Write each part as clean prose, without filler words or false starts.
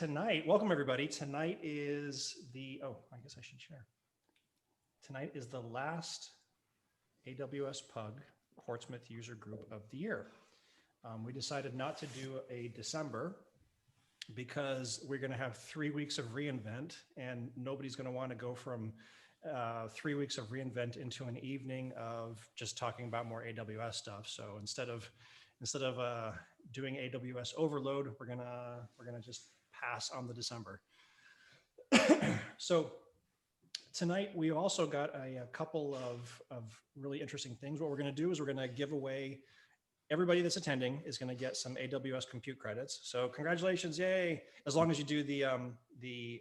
Tonight, welcome everybody. Tonight is I guess I should share. Tonight is the last AWS Pug Portsmouth user group of the year. We decided not to do a December because we're going to have 3 weeks of reInvent, and nobody's going to want to go from 3 weeks of reInvent into an evening of just talking about more AWS stuff. So instead of doing AWS overload, we're gonna just pass on the December. So tonight we also got a couple of really interesting things. What we're going to do is we're going to give away, everybody that's attending is going to get some AWS compute credits. So congratulations, yay! As long as you do the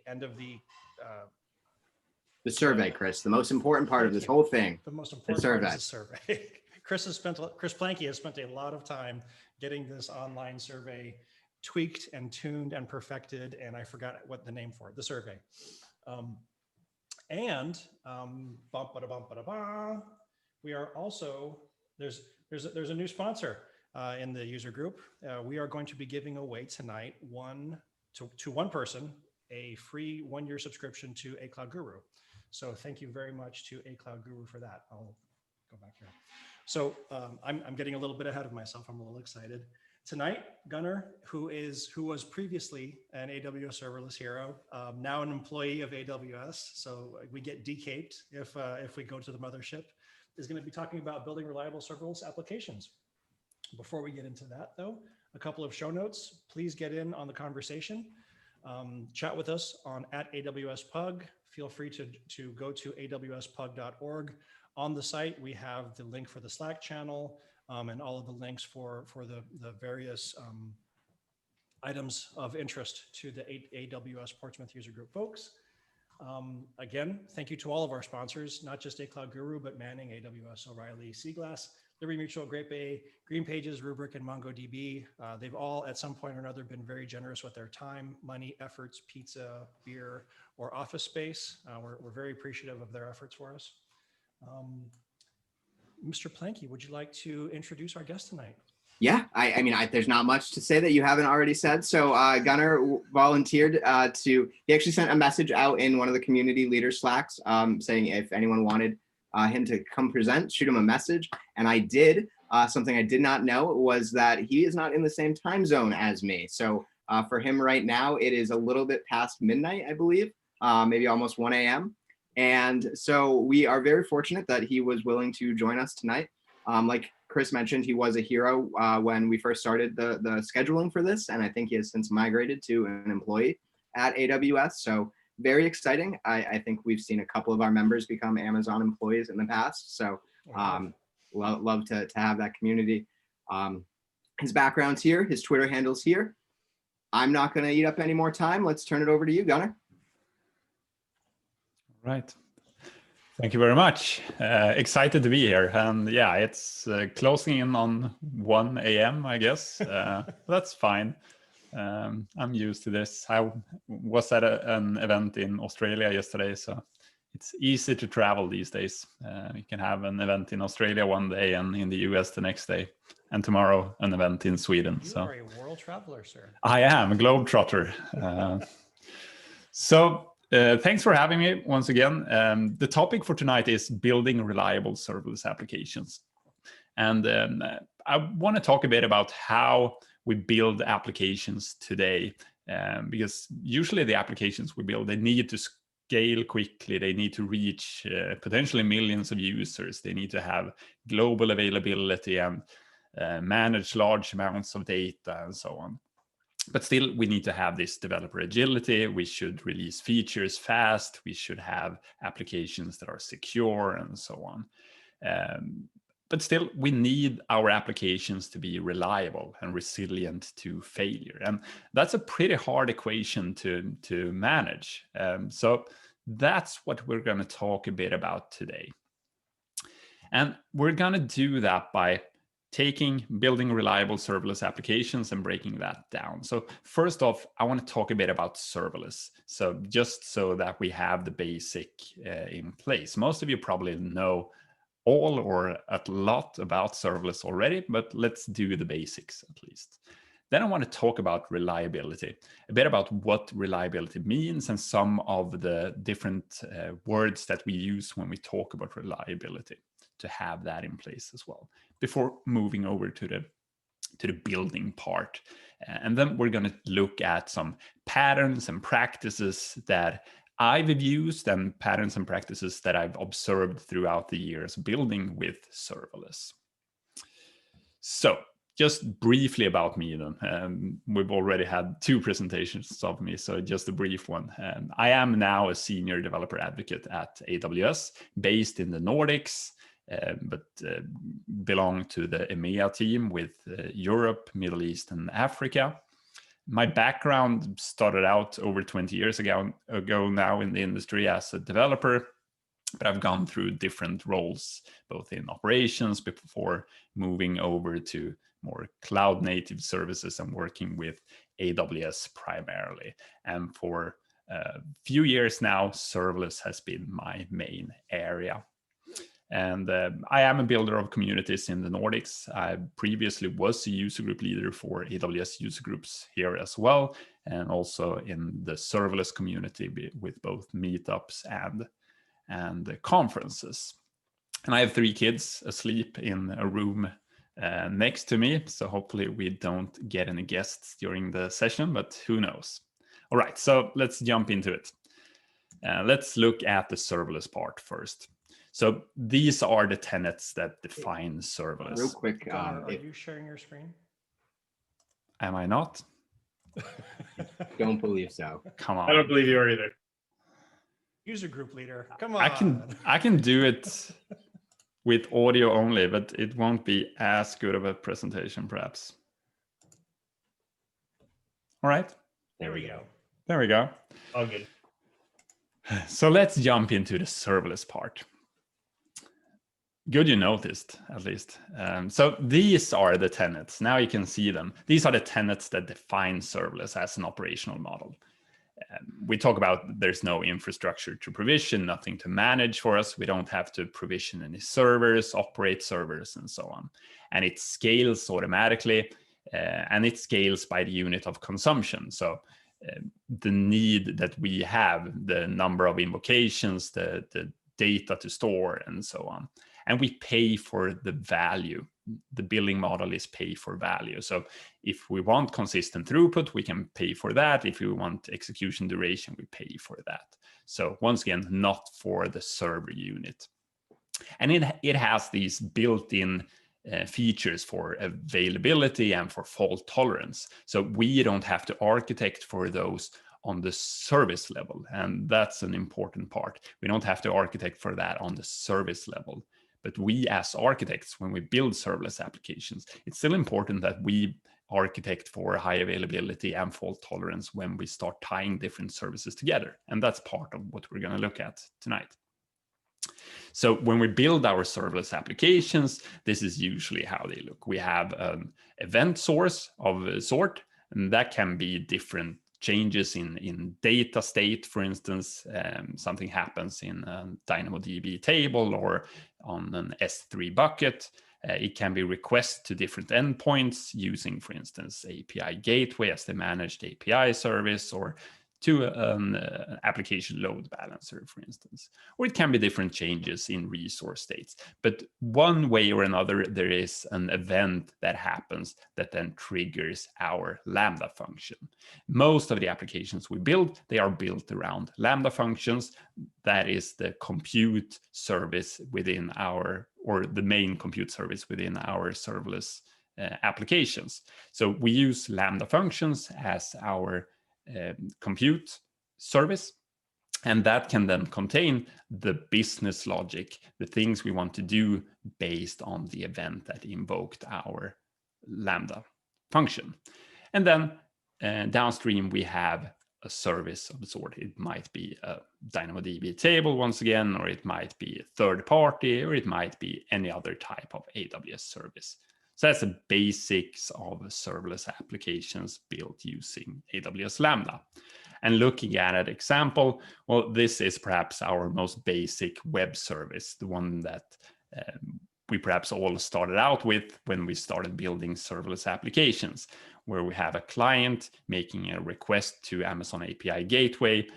end of the survey, Chris. The most important part of this whole thing. The most important part is the survey. Chris Planky has spent a lot of time getting this online survey tweaked and tuned and perfected, and I forgot what the name for it, the survey. We are also, there's a new sponsor in the user group. We are going to be giving away tonight to one person a free 1-year subscription to A Cloud Guru. So thank you very much to A Cloud Guru for that. I'll go back here. So I'm getting a little bit ahead of myself. I'm a little excited. Tonight, Gunnar, who was previously an AWS serverless hero, now an employee of AWS, so we get decaped if we go to the mothership, is going to be talking about building reliable serverless applications. Before we get into that, though, a couple of show notes. Please get in on the conversation. Chat with us on @AWSPug. Feel free to go to awspug.org. On the site, we have the link for the Slack channel and all of the links for the various items of interest to the AWS Portsmouth user group folks. Again, thank you to all of our sponsors, not just A Cloud Guru, but Manning, AWS, O'Reilly, Seaglass, Liberty Mutual, Great Bay, Green Pages, Rubrik, and MongoDB. They've all, at some point or another, been very generous with their time, money, efforts, pizza, beer, or office space. We're very appreciative of their efforts for us. Mr. Planky, would you like to introduce our guest tonight? Yeah, I mean, there's not much to say that you haven't already said. So Gunnar volunteered he actually sent a message out in one of the community leader Slacks saying if anyone wanted him to come present, shoot him a message. And I did. Something I did not know was that he is not in the same time zone as me. So for him right now, it is a little bit past midnight, I believe, maybe almost 1 a.m. And so we are very fortunate that he was willing to join us tonight. Like Chris mentioned, he was a hero when we first started the scheduling for this, and I think he has since migrated to an employee at AWS. So very exciting. I think we've seen a couple of our members become Amazon employees in the past. So love to have that community. His background's here, his Twitter handle's here. I'm not going to eat up any more time. Let's turn it over to you, Gunnar. Right. Thank you very much. Excited to be here. And yeah, it's closing in on 1 a.m., I guess. That's fine. I'm used to this. I was at an event in Australia yesterday, so it's easy to travel these days. You can have an event in Australia one day and in the US the next day. And tomorrow, an event in Sweden. You are a world traveler, sir. I am a globetrotter. Thanks for having me once again. The topic for tonight is building reliable serverless applications. And I want to talk a bit about how we build applications today, because usually the applications we build, they need to scale quickly. They need to reach potentially millions of users. They need to have global availability and manage large amounts of data and so on. But still, we need to have this developer agility. We should release features fast. We should have applications that are secure and so on. But still, we need our applications to be reliable and resilient to failure. And that's a pretty hard equation to manage. So that's what we're going to talk a bit about today. And we're going to do that by building reliable serverless applications and breaking that down. So first off, I want to talk a bit about serverless. So just so that we have the basic in place. Most of you probably know all or a lot about serverless already, but let's do the basics at least. Then I want to talk about reliability, a bit about what reliability means and some of the different words that we use when we talk about reliability, to have that in place as well, before moving over to the building part. And then we're going to look at some patterns and practices that I've used and patterns and practices that I've observed throughout the years building with serverless. So just briefly about me then. We've already had 2 presentations of me, so just a brief one. I am now a senior developer advocate at AWS, based in the Nordics, but belong to the EMEA team with Europe, Middle East, and Africa. My background started out over 20 years ago now in the industry as a developer, but I've gone through different roles, both in operations before moving over to more cloud native services and working with AWS primarily. And for a few years now, serverless has been my main area. And I am a builder of communities in the Nordics. I previously was a user group leader for AWS user groups here as well, and also in the serverless community with both meetups and conferences. And I have 3 kids asleep in a room next to me, so hopefully we don't get any guests during the session, but who knows. All right, so let's jump into it. Let's look at the serverless part first. So these are the tenets that define serverless. Real quick, Gunnar, are you sharing your screen? Am I not? Don't believe so. Come on. I don't believe you are either. User group leader, come on. I can do it with audio only, but it won't be as good of a presentation, perhaps. All right. There we go. There we go. All good. So let's jump into the serverless part. Good you noticed, at least. So these are the tenets. Now you can see them. These are the tenets that define serverless as an operational model. We talk about there's no infrastructure to provision, nothing to manage for us. We don't have to provision any servers, operate servers, and so on. And it scales automatically, and it scales by the unit of consumption. So the need that we have, the number of invocations, the data to store, and so on. And we pay for the value. The billing model is pay for value. So if we want consistent throughput, we can pay for that. If we want execution duration, we pay for that. So once again, not for the server unit. And it has these built-in features for availability and for fault tolerance. So we don't have to architect for those on the service level. And that's an important part. We don't have to architect for that on the service level. But we as architects, when we build serverless applications, it's still important that we architect for high availability and fault tolerance when we start tying different services together. And that's part of what we're going to look at tonight. So when we build our serverless applications, this is usually how they look. We have an event source of a sort, and that can be different changes in data state, for instance. Something happens in a DynamoDB table or on an S3 bucket. It can be requests to different endpoints using, for instance, API gateway as the managed API service, or to an application load balancer, for instance. Or it can be different changes in resource states. But one way or another, there is an event that happens that then triggers our Lambda function. Most of the applications we build, they are built around Lambda functions. That is the compute service within our, or the main compute service within our serverless applications. So we use Lambda functions as our compute service, and that can then contain the business logic, the things we want to do based on the event that invoked our Lambda function. And then downstream we have a service of the sort. It might be a DynamoDB table once again, or it might be a third party, or it might be any other type of AWS service. So that's the basics of serverless applications built using AWS Lambda. And looking at an example, well, this is perhaps our most basic web service, the one that we perhaps all started out with when we started building serverless applications. where we have a client making a request to Amazon API Gateway,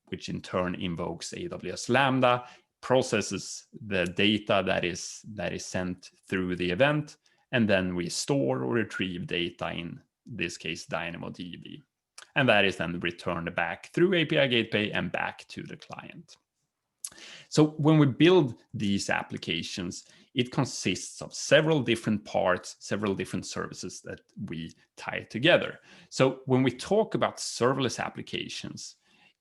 which in turn invokes AWS Lambda, processes the data that is sent through the event, and then we store or retrieve data, in this case DynamoDB. And that is then returned back through API Gateway and back to the client. So when we build these applications, it consists of several different parts, several different services that we tie together. So when we talk about serverless applications,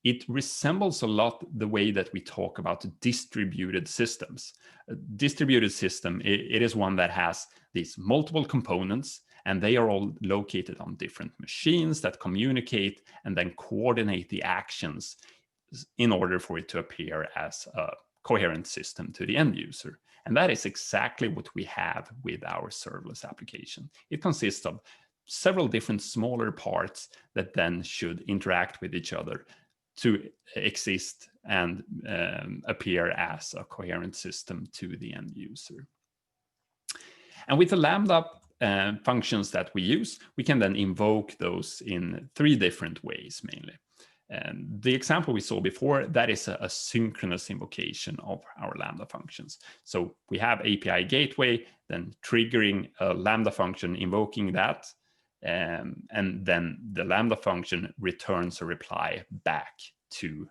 it resembles a lot the way that we talk about distributed systems. A distributed system, it is one that has these multiple components, and they are all located on different machines that communicate and then coordinate the actions in order for it to appear as a coherent system to the end user. And that is exactly what we have with our serverless application. It consists of several different smaller parts that then should interact with each other to exist and appear as a coherent system to the end user. And with the Lambda functions that we use, we can then invoke those in 3 different ways mainly. And the example we saw before, that is a synchronous invocation of our Lambda functions. So we have API Gateway, then triggering a Lambda function, invoking that, and then the Lambda function returns a reply back to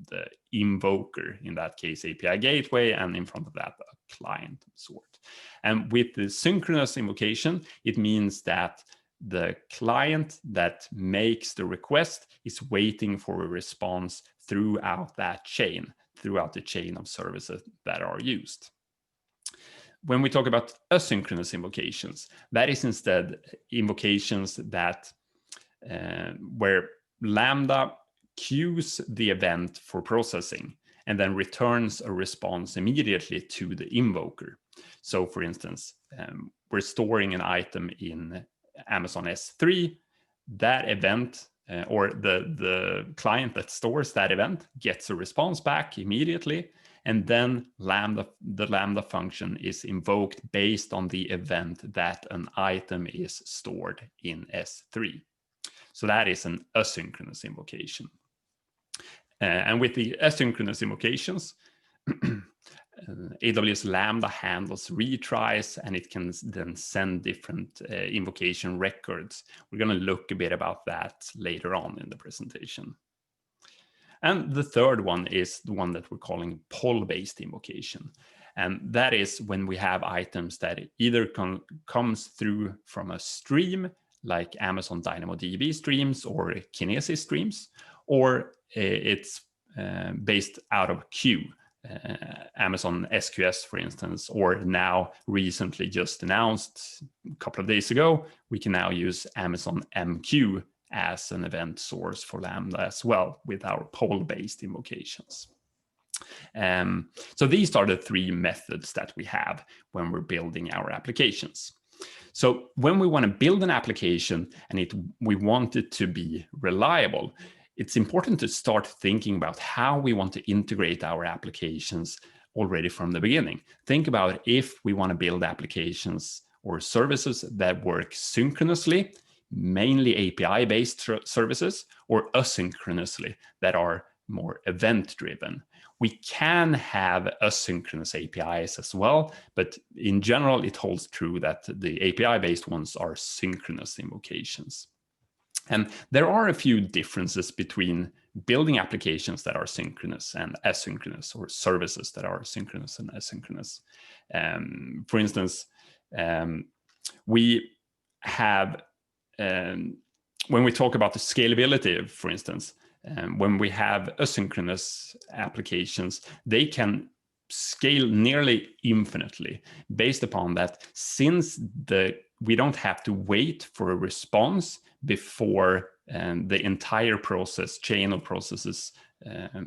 the invoker, in that case API Gateway, and in front of that a client of sort. And with the synchronous invocation, it means that the client that makes the request is waiting for a response throughout that chain, throughout the chain of services that are used. When we talk about asynchronous invocations, that is instead invocations that where Lambda queues the event for processing and then returns a response immediately to the invoker. So for instance, we're storing an item in Amazon S3, that event or the client that stores that event gets a response back immediately, and then the Lambda function is invoked based on the event that an item is stored in S3. So that is an asynchronous invocation. And with the asynchronous invocations, AWS Lambda handles retries, and it can then send different invocation records. We're going to look a bit about that later on in the presentation. And the third one is the one that we're calling poll-based invocation. And that is when we have items that either comes through from a stream, like Amazon DynamoDB streams or Kinesis streams, or it's based out of a queue. Amazon SQS, for instance, or now recently just announced a couple of days ago, we can now use Amazon MQ as an event source for Lambda as well with our poll-based invocations. So these are the 3 methods that we have when we're building our applications. So when we want to build an application and we want it to be reliable, it's important to start thinking about how we want to integrate our applications already from the beginning. Think about if we want to build applications or services that work synchronously, mainly API-based services, or asynchronously, that are more event-driven. We can have asynchronous APIs as well, but in general, it holds true that the API-based ones are synchronous invocations. And there are a few differences between building applications that are synchronous and asynchronous, or services that are synchronous and asynchronous. For instance, we have, when we talk about the scalability, for instance, when we have asynchronous applications, they can scale nearly infinitely based upon that, since we don't have to wait for a response before the entire chain of processes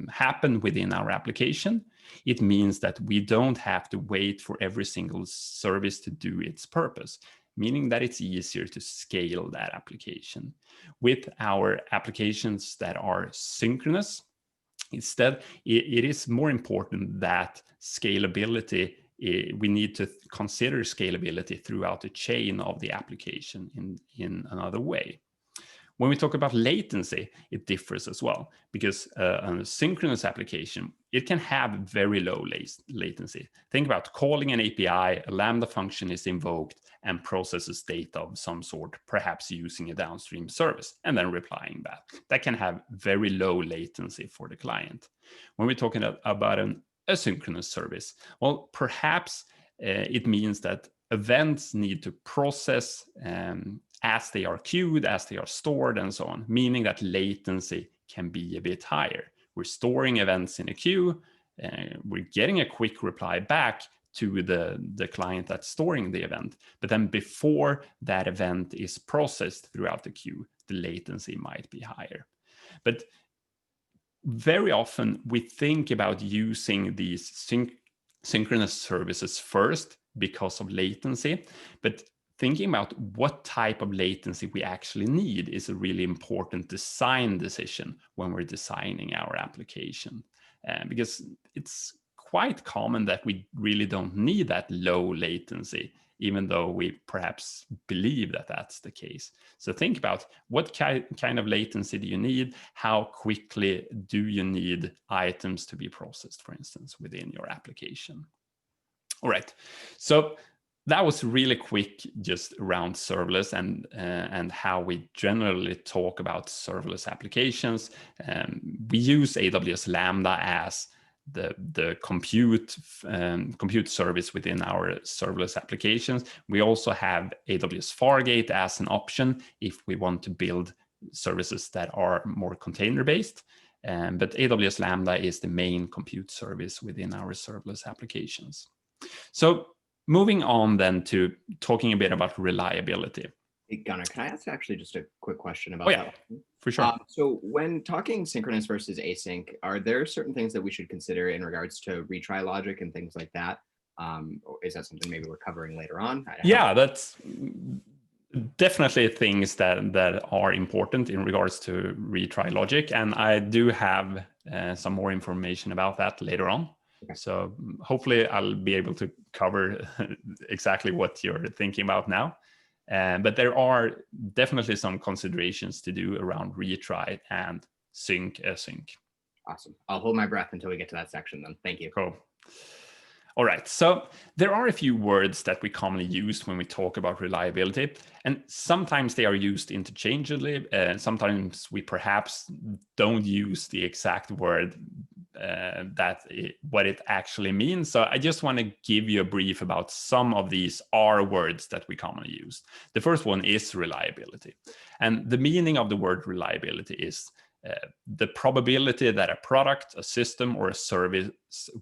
happen within our application. It means that we don't have to wait for every single service to do its purpose, meaning that it's easier to scale that application. With our applications that are synchronous, instead, it is more important that scalability we need to consider scalability throughout the chain of the application in another way. When we talk about latency, it differs as well, because on a synchronous application, it can have very low latency. Think about calling an API, a Lambda function is invoked and processes data of some sort, perhaps using a downstream service, and then replying back. That can have very low latency for the client. When we're talking about an asynchronous service, well, perhaps it means that events need to process as they are queued, as they are stored, and so on, meaning that latency can be a bit higher. We're storing events in a queue, we're getting a quick reply back to the client that's storing the event, but then before that event is processed throughout the queue, the latency might be higher. But very often we think about using these synchronous services first because of latency, but thinking about what type of latency we actually need is a really important design decision when we're designing our application, because it's quite common that we really don't need that low latency, even though we perhaps believe that that's the case. So think about what kind of latency do you need? How quickly do you need items to be processed, for instance, within your application? All right, so that was really quick just around serverless and how we generally talk about serverless applications. We use AWS Lambda as the compute service within our serverless applications. We also have AWS Fargate as an option if we want to build services that are more container-based. But AWS Lambda is the main compute service within our serverless applications. So moving on then to talking a bit about reliability. Hey, Gunnar, can I ask actually just a quick question about that? For sure. So when talking synchronous versus async, are there certain things that we should consider in regards to retry logic and things like that? Or is that something maybe we're covering later on? Yeah, that's definitely things that are important in regards to retry logic. And I do have some more information about that later on. Okay. So hopefully I'll be able to cover exactly what you're thinking about now. But there are definitely some considerations to do around retry and sync async. Awesome. I'll hold my breath until we get to that section then. Thank you. Cool. All right, so there are a few words that we commonly use when we talk about reliability, and sometimes they are used interchangeably, and sometimes we perhaps don't use the exact word what it actually means. So I just want to give you a brief about some of these R words that we commonly use. The first one is reliability, and the meaning of the word reliability is the probability that a product, a system, or a service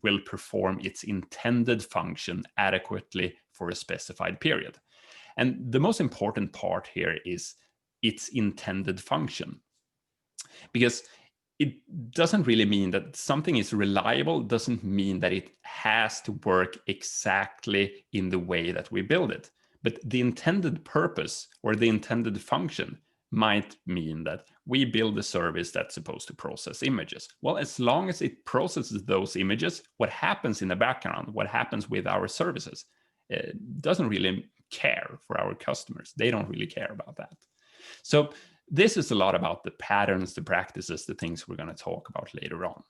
will perform its intended function adequately for a specified period. And the most important part here is its intended function, because it doesn't really mean that something is reliable, doesn't mean that it has to work exactly in the way that we build it. But the intended purpose or the intended function might mean that we build a service that's supposed to process images. Well, as long as it processes those images, what happens in the background, what happens with our services, doesn't really care for our customers. They don't really care about that. So this is a lot about the patterns, the practices, the things we're going to talk about later on.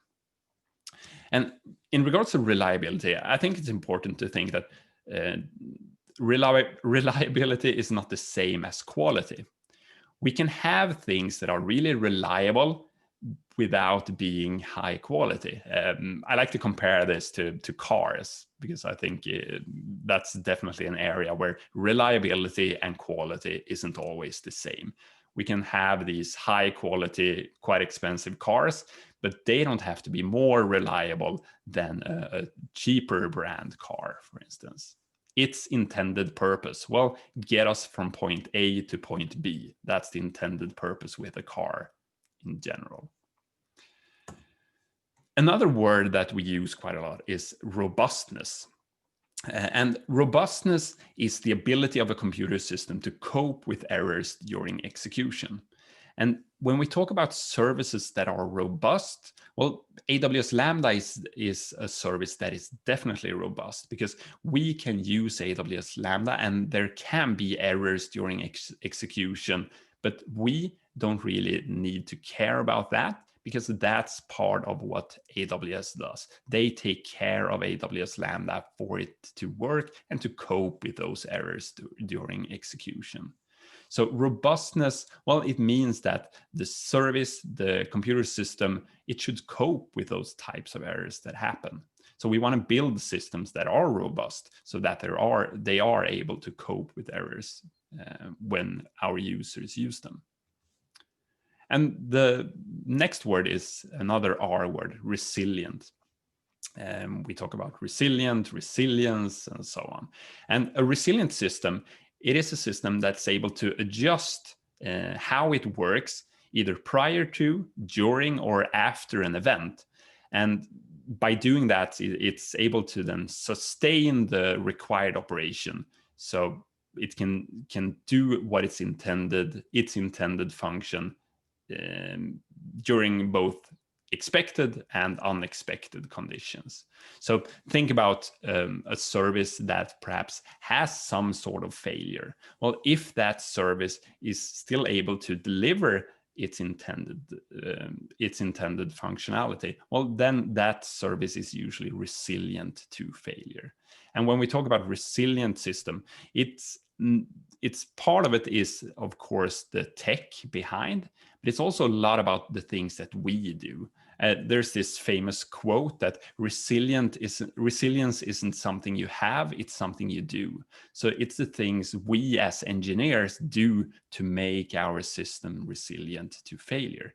And in regards to reliability, I think it's important to think that reliability is not the same as quality. We can have things that are really reliable without being high quality. I like to compare this to cars, because I think that's definitely an area where reliability and quality isn't always the same. We can have these high quality, quite expensive cars, but they don't have to be more reliable than a cheaper brand car, for instance. Its intended purpose, well, get us from point A to point B. That's the intended purpose with a car in general. Another word that we use quite a lot is robustness. And robustness is the ability of a computer system to cope with errors during execution. And when we talk about services that are robust, well, AWS Lambda is a service that is definitely robust because we can use AWS Lambda and there can be errors during execution, but we don't really need to care about that because that's part of what AWS does. They take care of AWS Lambda for it to work and to cope with those errors during execution. So robustness, well, it means that the service, the computer system, it should cope with those types of errors that happen. So we want to build systems that are robust so that they are able to cope with errors when our users use them. And the next word is another R word, resilient. We talk about resilient, resilience, and so on. And a resilient system, it is a system that's able to adjust how it works either prior to, during, or after an event. And by doing that, it's able to then sustain the required operation. So it can do what its intended function during both expected and unexpected conditions. So think about a service that perhaps has some sort of failure. Well, if that service is still able to deliver its intended functionality, well, then that service is usually resilient to failure. And when we talk about resilient system, it's part of it is, of course, the tech behind, but it's also a lot about the things that we do. There's this famous quote that resilience isn't something you have, it's something you do. So it's the things we as engineers do to make our system resilient to failure.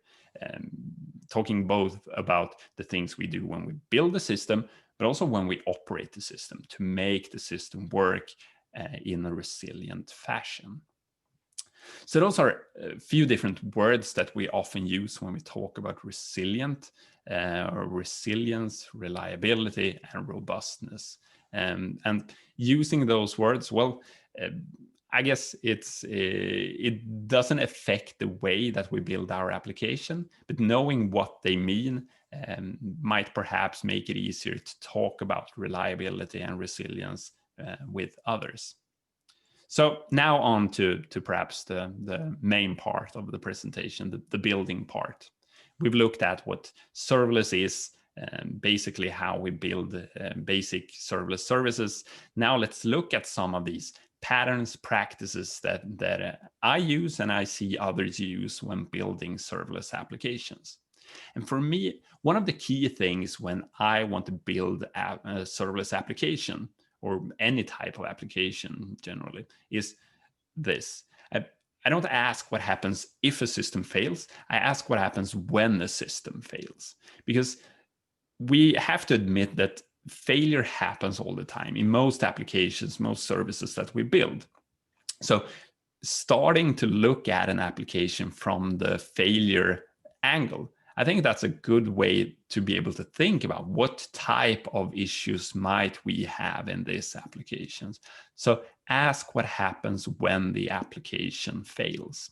Talking both about the things we do when we build the system, but also when we operate the system to make the system work in a resilient fashion. So those are a few different words that we often use when we talk about resilient, or resilience, reliability, and robustness. And using those words, well, I guess it doesn't affect the way that we build our application, but knowing what they mean might perhaps make it easier to talk about reliability and resilience with others. So now on to perhaps the main part of the presentation, the building part. We've looked at what serverless is, basically how we build basic serverless services. Now let's look at some of these patterns, practices that I use and I see others use when building serverless applications. And for me, one of the key things when I want to build a serverless application, or any type of application generally, is this. I don't ask what happens if a system fails. I ask what happens when a system fails. Because we have to admit that failure happens all the time in most applications, most services that we build. So starting to look at an application from the failure angle, I think that's a good way to be able to think about what type of issues might we have in these applications. So ask what happens when the application fails.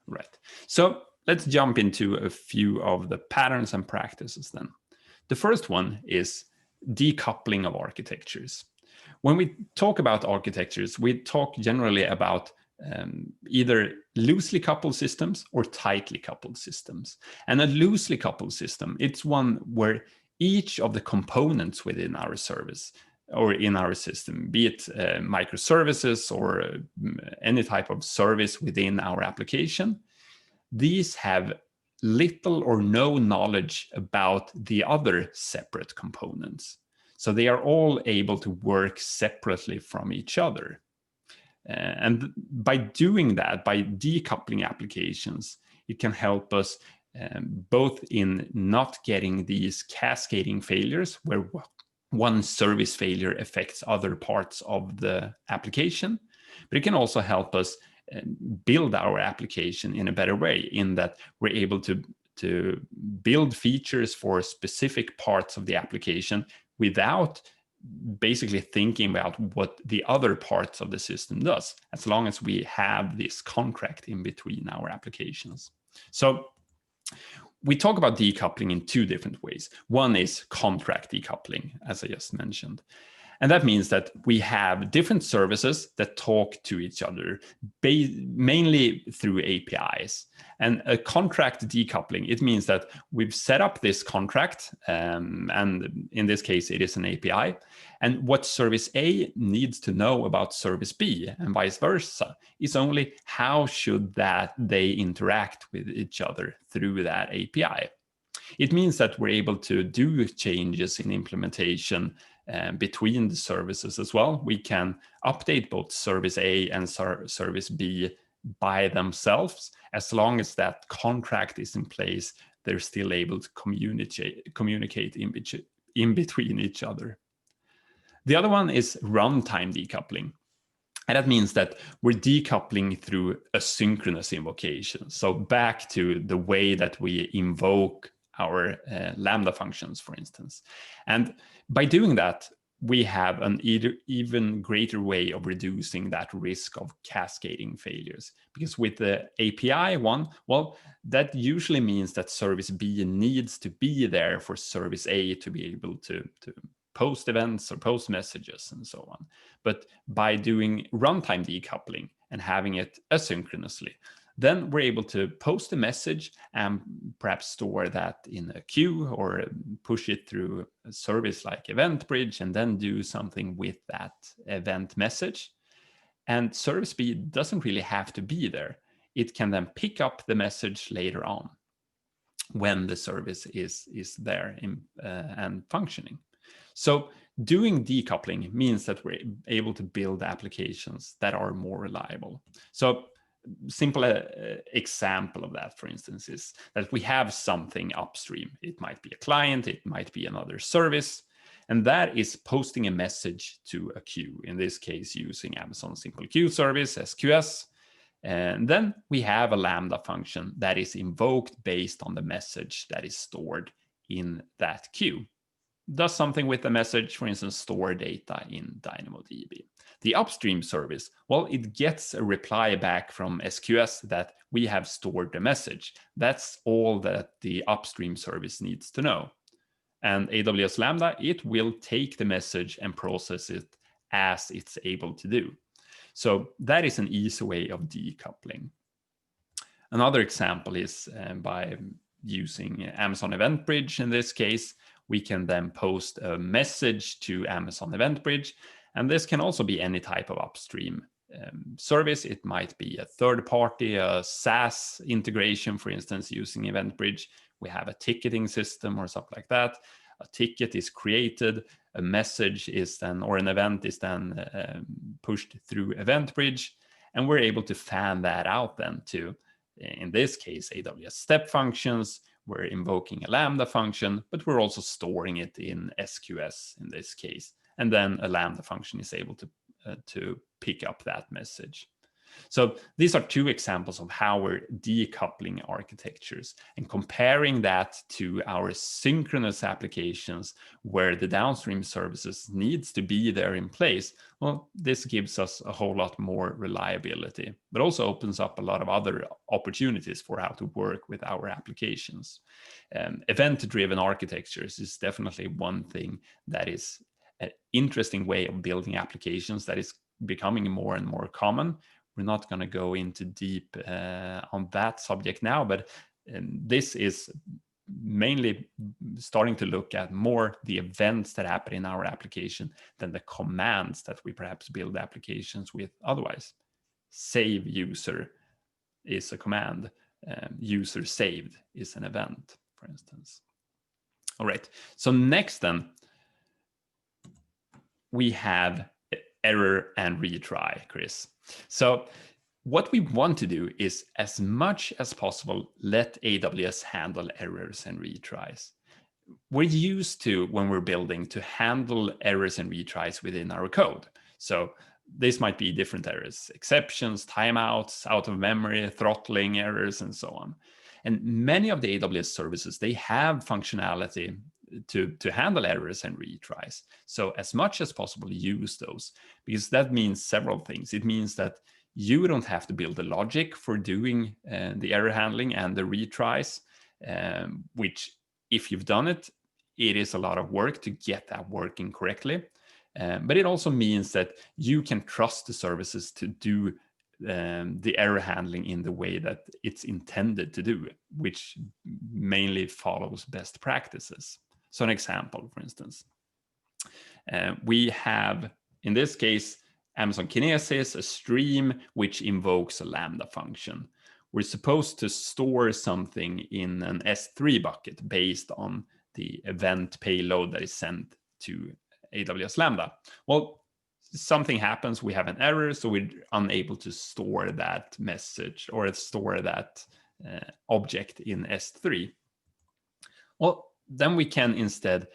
Right. So let's jump into a few of the patterns and practices then. The first one is decoupling of architectures. When we talk about architectures, we talk generally about either loosely coupled systems or tightly coupled systems. And a loosely coupled system, it's one where each of the components within our service or in our system, be it microservices or any type of service within our application, these have little or no knowledge about the other separate components. So they are all able to work separately from each other. And by doing that, by decoupling applications, it can help us both in not getting these cascading failures where one service failure affects other parts of the application, but it can also help us build our application in a better way, in that we're able to build features for specific parts of the application without basically thinking about what the other parts of the system does, as long as we have this contract in between our applications. So we talk about decoupling in two different ways. One is contract decoupling, as I just mentioned. And that means that we have different services that talk to each other, mainly through APIs. And a contract decoupling, it means that we've set up this contract, and in this case, it is an API. And what service A needs to know about service B and vice versa is only how should that they interact with each other through that API. It means that we're able to do changes in implementation between the services as well. We can update both service A and service B by themselves. As long as that contract is in place, they're still able to communicate in between each other. The other one is runtime decoupling. And that means that we're decoupling through asynchronous invocation. So back to the way that we invoke our Lambda functions, for instance. And by doing that, we have an even greater way of reducing that risk of cascading failures. Because with the API one, well, that usually means that service B needs to be there for service A to be able to post events or post messages and so on. But by doing runtime decoupling and having it asynchronously, then we're able to post a message and perhaps store that in a queue or push it through a service like EventBridge and then do something with that event message. And service B doesn't really have to be there. It can then pick up the message later on when the service is there and functioning. So doing decoupling means that we're able to build applications that are more reliable. So simple example of that, for instance, is that we have something upstream. It might be a client, it might be another service, and that is posting a message to a queue, in this case using Amazon Simple Queue Service, SQS. And then we have a Lambda function that is invoked based on the message that is stored in that queue. Does something with the message, for instance, store data in DynamoDB. The upstream service, well, it gets a reply back from SQS that we have stored the message. That's all that the upstream service needs to know. And AWS Lambda, it will take the message and process it as it's able to do. So that is an easy way of decoupling. Another example is by using Amazon EventBridge in this case. We can then post a message to Amazon EventBridge, and this can also be any type of upstream service. It might be a third party, a SaaS integration, for instance, using EventBridge. We have a ticketing system or something like that. A ticket is created, a message is then, or an event is then pushed through EventBridge, and we're able to fan that out then to, in this case, AWS step functions. We're invoking a Lambda function, but we're also storing it in SQS in this case. And then a Lambda function is able to pick up that message. So these are two examples of how we're decoupling architectures and comparing that to our synchronous applications where the downstream services needs to be there in place. Well, this gives us a whole lot more reliability, but also opens up a lot of other opportunities for how to work with our applications. Event-driven architectures is definitely one thing that is an interesting way of building applications that is becoming more and more common. We're not going to go into deep on that subject now, but this is mainly starting to look at more the events that happen in our application than the commands that we perhaps build applications with otherwise. Save user is a command. User saved is an event, for instance. All right, so next then, we have error and retry, Chris. So what we want to do is, as much as possible, let AWS handle errors and retries. We're used to, when we're building, to handle errors and retries within our code. So this might be different errors, exceptions, timeouts, out of memory, throttling errors, and so on. And many of the AWS services, they have functionality to handle errors and retries. So as much as possible, use those, because that means several things. It means that you don't have to build the logic for doing the error handling and the retries, which if you've done it, it is a lot of work to get that working correctly. But it also means that you can trust the services to do the error handling in the way that it's intended to do, which mainly follows best practices. So an example, for instance, we have, in this case, Amazon Kinesis, a stream which invokes a Lambda function. We're supposed to store something in an S3 bucket based on the event payload that is sent to AWS Lambda. Well, something happens, we have an error, so we're unable to store that message or store that object in S3. Well, then we can instead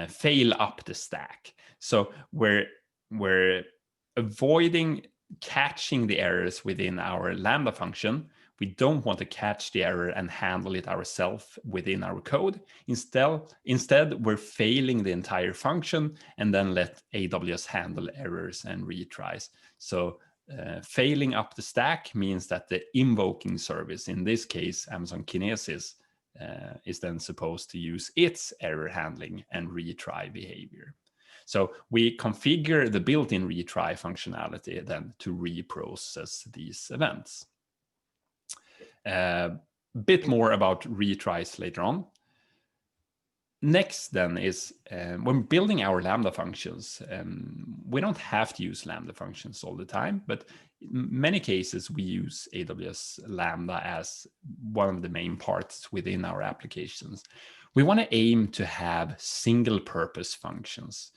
fail up the stack. So we're avoiding catching the errors within our Lambda function. We don't want to catch the error and handle it ourselves within our code. Instead, we're failing the entire function and then let AWS handle errors and retries. So failing up the stack means that the invoking service, in this case, Amazon Kinesis, is then supposed to use its error handling and retry behavior. So we configure the built-in retry functionality then to reprocess these events. Bit more about retries later on. Next then is when building our Lambda functions, we don't have to use Lambda functions all the time, but in many cases we use AWS Lambda as one of the main parts within our applications. We want to aim to have single purpose functions.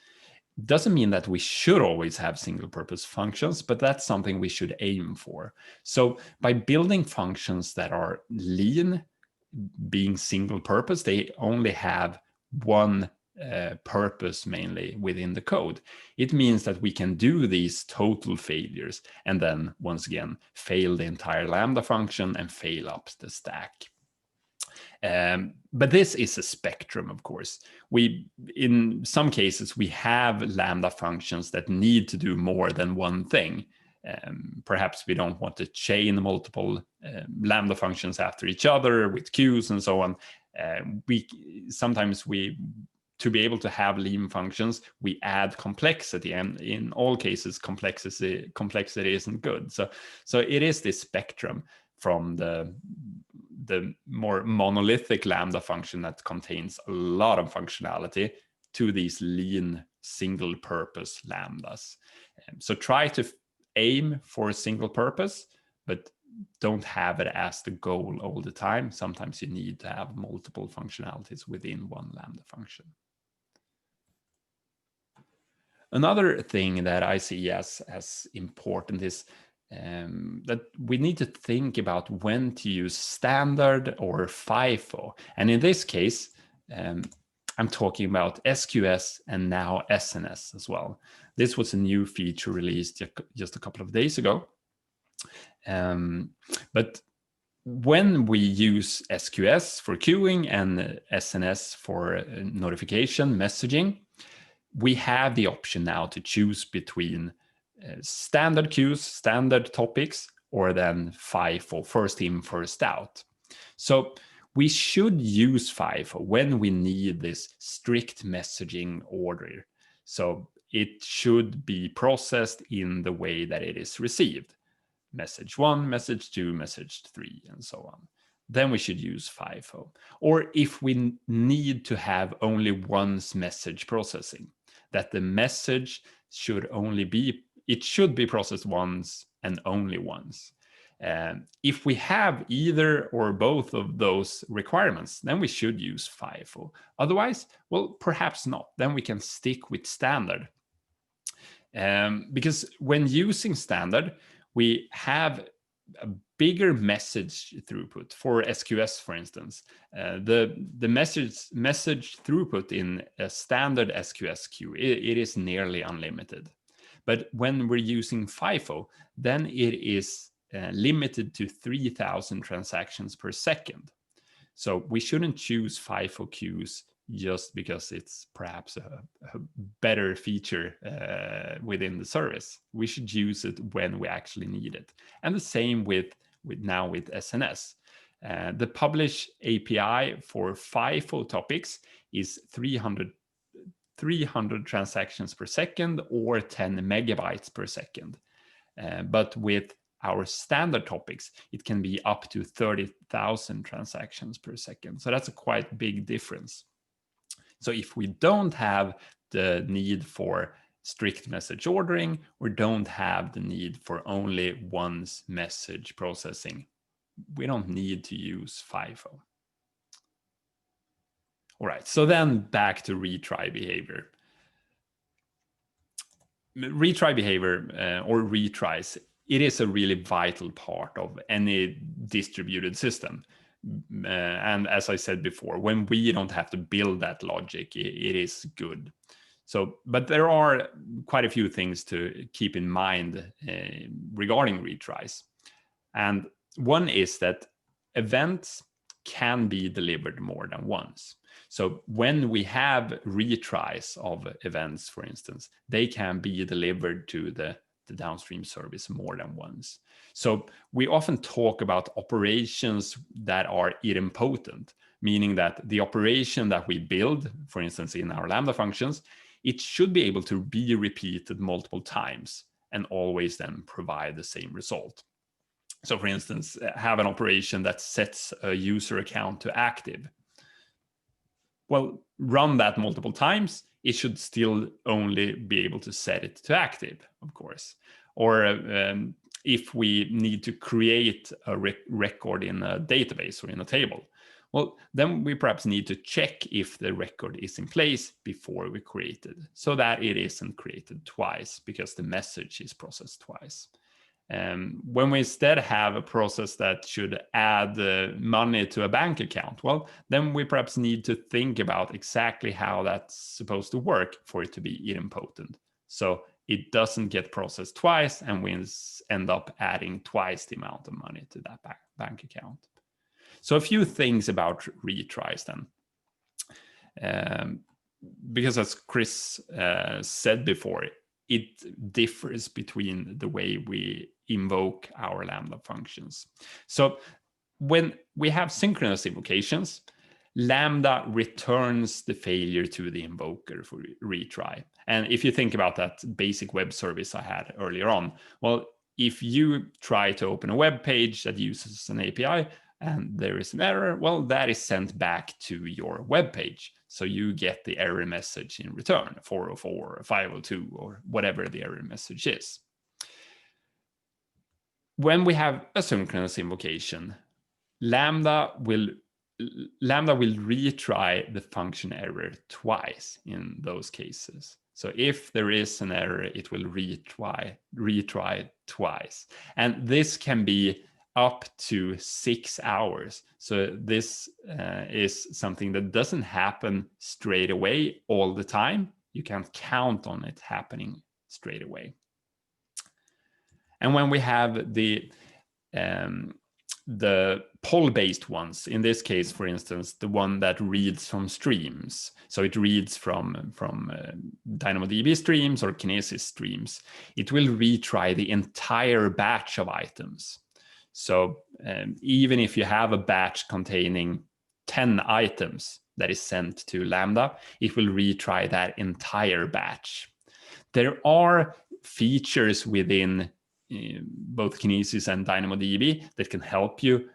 Doesn't mean that we should always have single purpose functions, but that's something we should aim for. So by building functions that are lean, being single purpose, they only have one purpose mainly within the code. It means that we can do these total failures and then once again fail the entire Lambda function and fail up the stack. But this is a spectrum, of course. In some cases, we have Lambda functions that need to do more than one thing. Perhaps we don't want to chain multiple Lambda functions after each other with queues and so on. To be able to have lean functions, we add complexity, and in all cases, complexity isn't good. So it is this spectrum from the more monolithic Lambda function that contains a lot of functionality to these lean single purpose Lambdas. So try to aim for a single purpose, but don't have it as the goal all the time. Sometimes you need to have multiple functionalities within one Lambda function. Another thing that I see as important is that we need to think about when to use standard or FIFO. And in this case, I'm talking about SQS and now SNS as well. This was a new feature released just a couple of days ago. But when we use SQS for queuing and SNS for notification messaging, we have the option now to choose between standard queues, standard topics, or then FIFO, first in, first out. So we should use FIFO when we need this strict messaging order. So it should be processed in the way that it is received. Message 1, message 2, message 3, and so on. Then we should use FIFO. Or if we need to have only once message processing, that the message should be processed once and only once. If we have either or both of those requirements, then we should use FIFO. Otherwise, well, perhaps not. Then we can stick with standard. Because when using standard, we have a bigger message throughput. For SQS, for instance, the message throughput in a standard SQS queue, it is nearly unlimited. But when we're using FIFO, then it is limited to 3,000 transactions per second. So we shouldn't choose FIFO queues just because it's perhaps a better feature within the service. We should use it when we actually need it. And the same with SNS. The publish API for FIFO topics is 300 transactions per second or 10 megabytes per second. But with our standard topics, it can be up to 30,000 transactions per second. So that's a quite big difference. So if we don't have the need for strict message ordering, or don't have the need for only once message processing, we don't need to use FIFO. All right, so then back to retry behavior. Retry behavior or retries, it is a really vital part of any distributed system. And as I said before, when we don't have to build that logic, it is good. So, but there are quite a few things to keep in mind regarding retries. And one is that events can be delivered more than once. So when we have retries of events, for instance, they can be delivered to the downstream service more than once. So we often talk about operations that are idempotent, meaning that the operation that we build, for instance, in our Lambda functions, it should be able to be repeated multiple times and always then provide the same result. So for instance, have an operation that sets a user account to active. Well, run that multiple times, it should still only be able to set it to active, of course. Or if we need to create a record in a database or in a table, well, then we perhaps need to check if the record is in place before we create it, so that it isn't created twice because the message is processed twice. When we instead have a process that should add money to a bank account, well, then we perhaps need to think about exactly how that's supposed to work for it to be idempotent. So it doesn't get processed twice and we end up adding twice the amount of money to that bank account. So a few things about retries then. Because as Chris said before, it differs between the way we invoke our Lambda functions. So when we have synchronous invocations, Lambda returns the failure to the invoker for retry. And if you think about that basic web service I had earlier on, well, if you try to open a web page that uses an API and there is an error, well, that is sent back to your web page. So you get the error message in return, 404 or 502 or whatever the error message is. When we have a synchronous invocation, Lambda will retry the function error twice in those cases. So if there is an error, it will retry twice. And this can be up to 6 hours. So this is something that doesn't happen straight away all the time. You can't count on it happening straight away. And when we have the poll-based ones, in this case, for instance, the one that reads from streams. So it reads from DynamoDB streams or Kinesis streams. It will retry the entire batch of items. So even if you have a batch containing 10 items that is sent to Lambda, it will retry that entire batch. There are features within both Kinesis and DynamoDB that can help you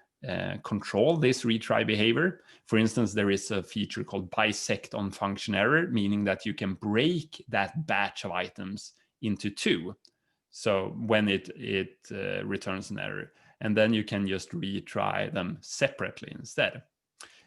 control this retry behavior. For instance, there is a feature called bisect on function error, meaning that you can break that batch of items into two. So when it returns an error, and then you can just retry them separately instead.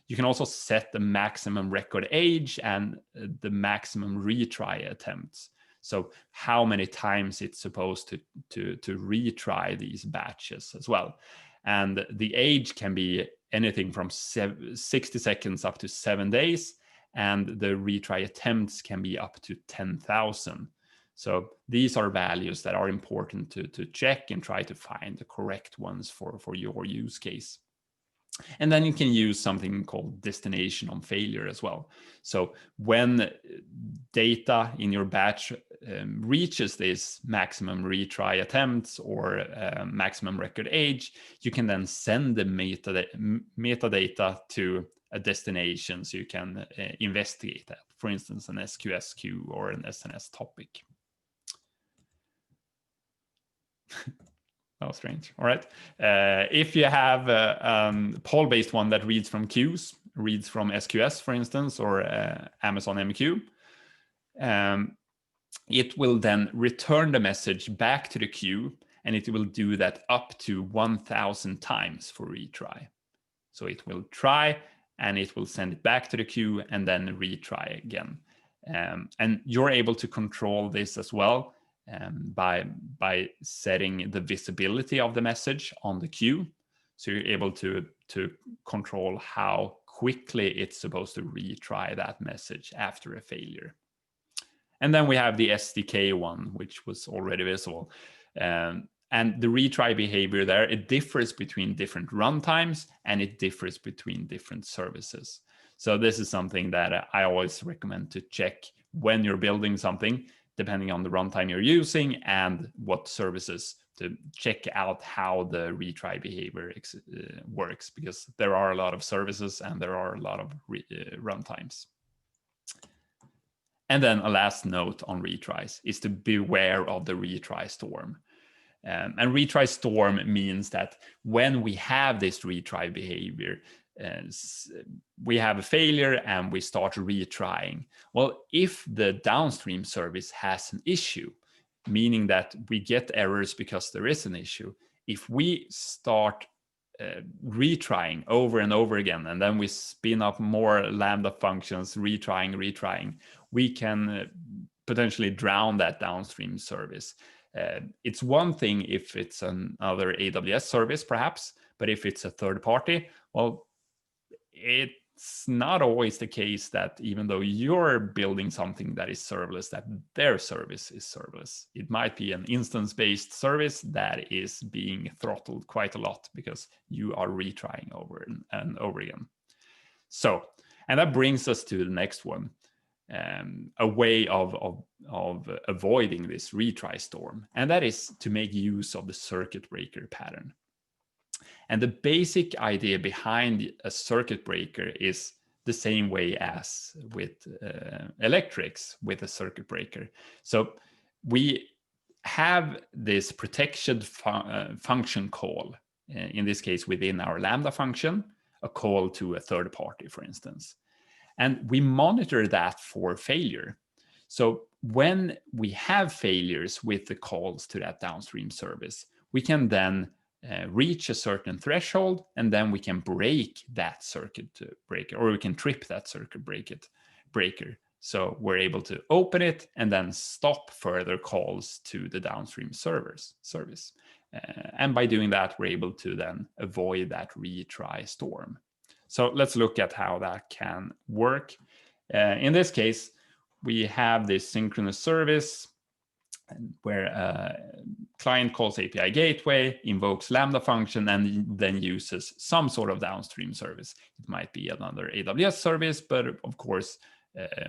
You can also set the maximum record age and the maximum retry attempts. So how many times it's supposed to retry these batches as well. And the age can be anything from 60 seconds up to 7 days. And the retry attempts can be up to 10,000. So these are values that are important to check and try to find the correct ones for your use case. And then you can use something called destination on failure as well. So when data in your batch reaches this maximum retry attempts or maximum record age, you can then send the metadata to a destination so you can investigate that. For instance, an SQS queue or an SNS topic. Oh, strange. All right. If you have a poll-based one that reads from queues, reads from SQS, for instance, or Amazon MQ, it will then return the message back to the queue, and it will do that up to 1,000 times for retry. So it will try, and it will send it back to the queue, and then retry again. And you're able to control this as well by setting the visibility of the message on the queue. So you're able to control how quickly it's supposed to retry that message after a failure. And then we have the SDK one, which was already visible. And the retry behavior there, it differs between different runtimes and it differs between different services. So this is something that I always recommend to check when you're building something, depending on the runtime you're using and what services, to check out how the retry behavior works, because there are a lot of services and there are a lot of runtimes. And then a last note on retries is to beware of the retry storm. And retry storm means that when we have this retry behavior, we have a failure and we start retrying. Well, if the downstream service has an issue, meaning that we get errors because there is an issue, if we start retrying over and over again, and then we spin up more Lambda functions, retrying, we can potentially drown that downstream service. It's one thing if it's another AWS service, perhaps, but if it's a third party, well, it's not always the case that even though you're building something that is serverless, that their service is serverless. It might be an instance-based service that is being throttled quite a lot because you are retrying over and over again. So, and that brings us to the next one, a way of avoiding this retry storm, and that is to make use of the circuit breaker pattern. And the basic idea behind a circuit breaker is the same way as with electrics with a circuit breaker. So we have this protection function call, in this case within our Lambda function, a call to a third party, for instance. And we monitor that for failure. So when we have failures with the calls to that downstream service, we can then reach a certain threshold, and then we can break that circuit breaker, or we can trip that circuit breaker. So we're able to open it and then stop further calls to the downstream service. And by doing that, we're able to then avoid that retry storm. So let's look at how that can work. In this case, we have this synchronous service where a client calls API gateway, invokes Lambda function, and then uses some sort of downstream service. It might be another AWS service, but of course,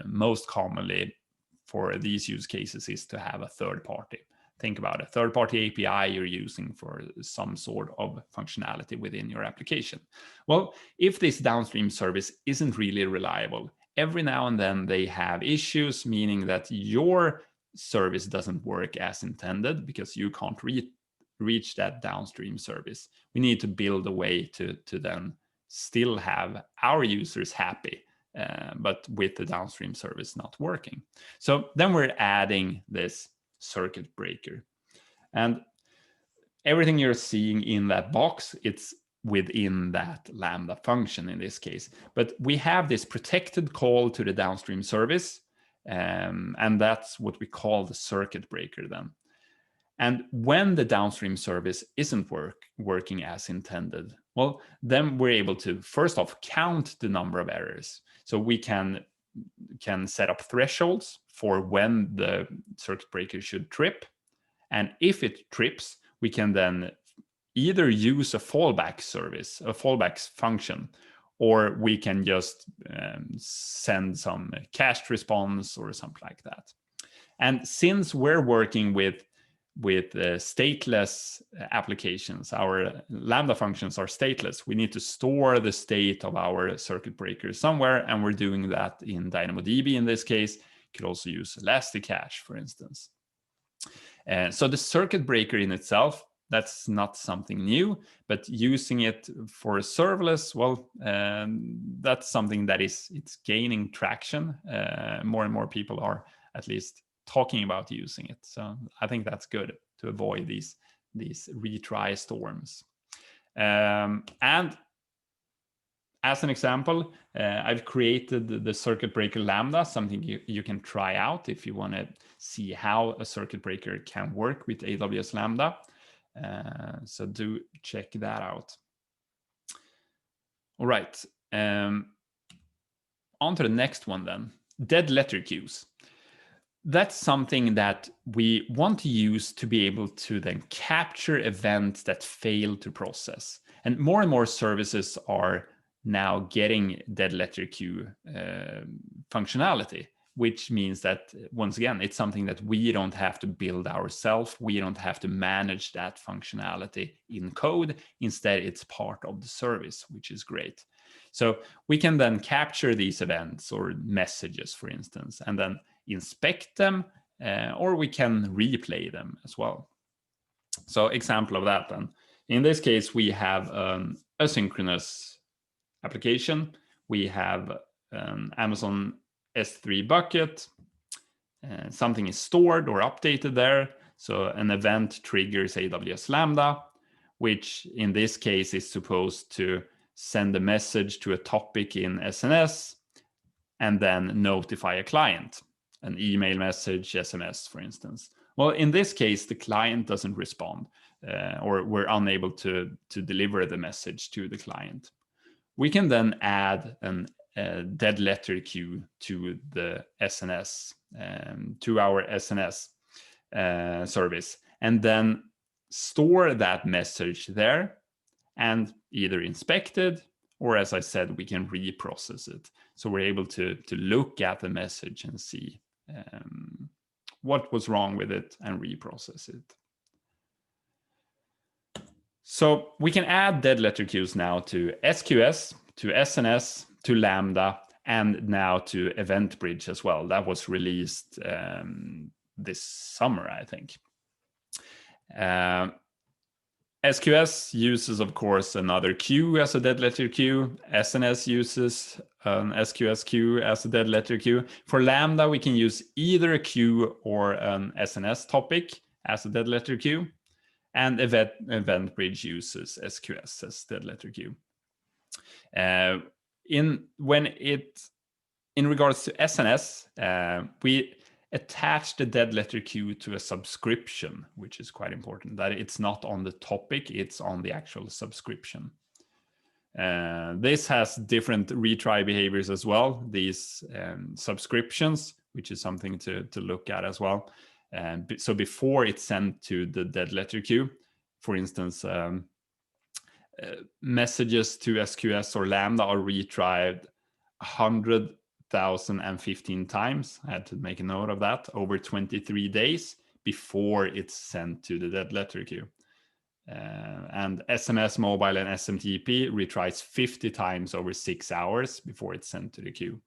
most commonly for these use cases is to have a third party. Think about a third party API you're using for some sort of functionality within your application. Well, if this downstream service isn't really reliable, every now and then they have issues, meaning that your service doesn't work as intended because you can't reach that downstream service. We need to build a way to then still have our users happy, but with the downstream service not working. So then we're adding this circuit breaker. And everything you're seeing in that box, it's within that Lambda function in this case. But we have this protected call to the downstream service, and that's what we call the circuit breaker then. And when the downstream service isn't working as intended, well, then we're able to first off count the number of errors. So we can set up thresholds for when the circuit breaker should trip. And if it trips, we can then either use a fallback service, a fallback function, or we can just send some cached response or something like that. And since we're working with stateless applications, our Lambda functions are stateless. We need to store the state of our circuit breaker somewhere, and we're doing that in DynamoDB in this case. You could also use Elasticache, for instance. So the circuit breaker in itself, that's not something new, but using it for serverless, well, that's something that it's gaining traction. More and more people are at least talking about using it. So I think that's good to avoid these retry storms. And as an example, I've created the circuit breaker Lambda, something you can try out if you want to see how a circuit breaker can work with AWS Lambda. So do check that out. All right. On to the next one then. Dead letter queues. That's something that we want to use to be able to then capture events that fail to process. And more services are now getting dead letter queue functionality, which means that, once again, it's something that we don't have to build ourselves. We don't have to manage that functionality in code. Instead, it's part of the service, which is great. So we can then capture these events or messages, for instance, and then inspect them, or we can replay them as well. So example of that then. In this case, we have an asynchronous application. We have an Amazon S3 bucket. Something is stored or updated there. So an event triggers AWS Lambda, which in this case is supposed to send a message to a topic in SNS and then notify a client, an email message, SMS, for instance. Well, in this case, the client doesn't respond, or we're unable to deliver the message to the client. We can then add a dead letter queue to the SNS, to our SNS service, and then store that message there and either inspect it, or as I said, we can reprocess it. So we're able to look at the message and see what was wrong with it and reprocess it. So we can add dead letter queues now to SQS, to SNS, to Lambda, and now to EventBridge as well. That was released this summer, I think. SQS uses, of course, another queue as a dead letter queue. SNS uses an SQS queue as a dead letter queue. For Lambda, we can use either a queue or an SNS topic as a dead letter queue. And EventBridge uses SQS as dead letter queue. In regards to SNS, we attach the dead letter queue to a subscription, which is quite important, that it's not on the topic, it's on the actual subscription. This has different retry behaviors as well, these subscriptions, which is something to look at as well. So before it's sent to the dead letter queue, for instance, messages to SQS or Lambda are retried 100,015 times. I had to make a note of that, over 23 days before it's sent to the dead letter queue. And SMS, mobile, and SMTP retries 50 times over 6 hours before it's sent to the queue.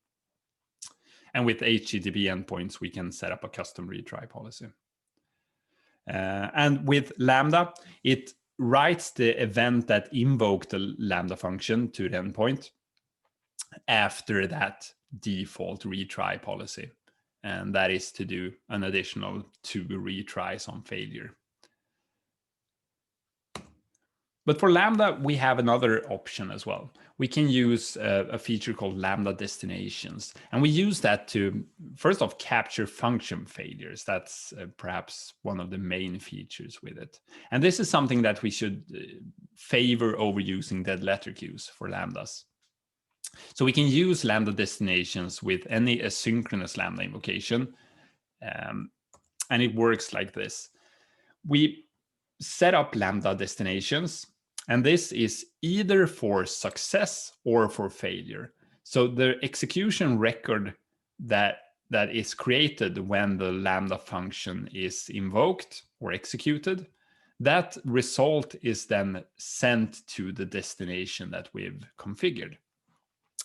And with HTTP endpoints, we can set up a custom retry policy. And with Lambda, it writes the event that invoked the Lambda function to the endpoint after that default retry policy. And that is to do an additional 2 retries on failure. But for Lambda, we have another option as well. We can use a feature called Lambda destinations. And we use that to, first off, capture function failures. That's perhaps one of the main features with it. And this is something that we should favor over using dead letter queues for Lambdas. So we can use Lambda destinations with any asynchronous Lambda invocation. And it works like this. We set up Lambda destinations, and this is either for success or for failure. So the execution record that is created when the Lambda function is invoked or executed, that result is then sent to the destination that we've configured.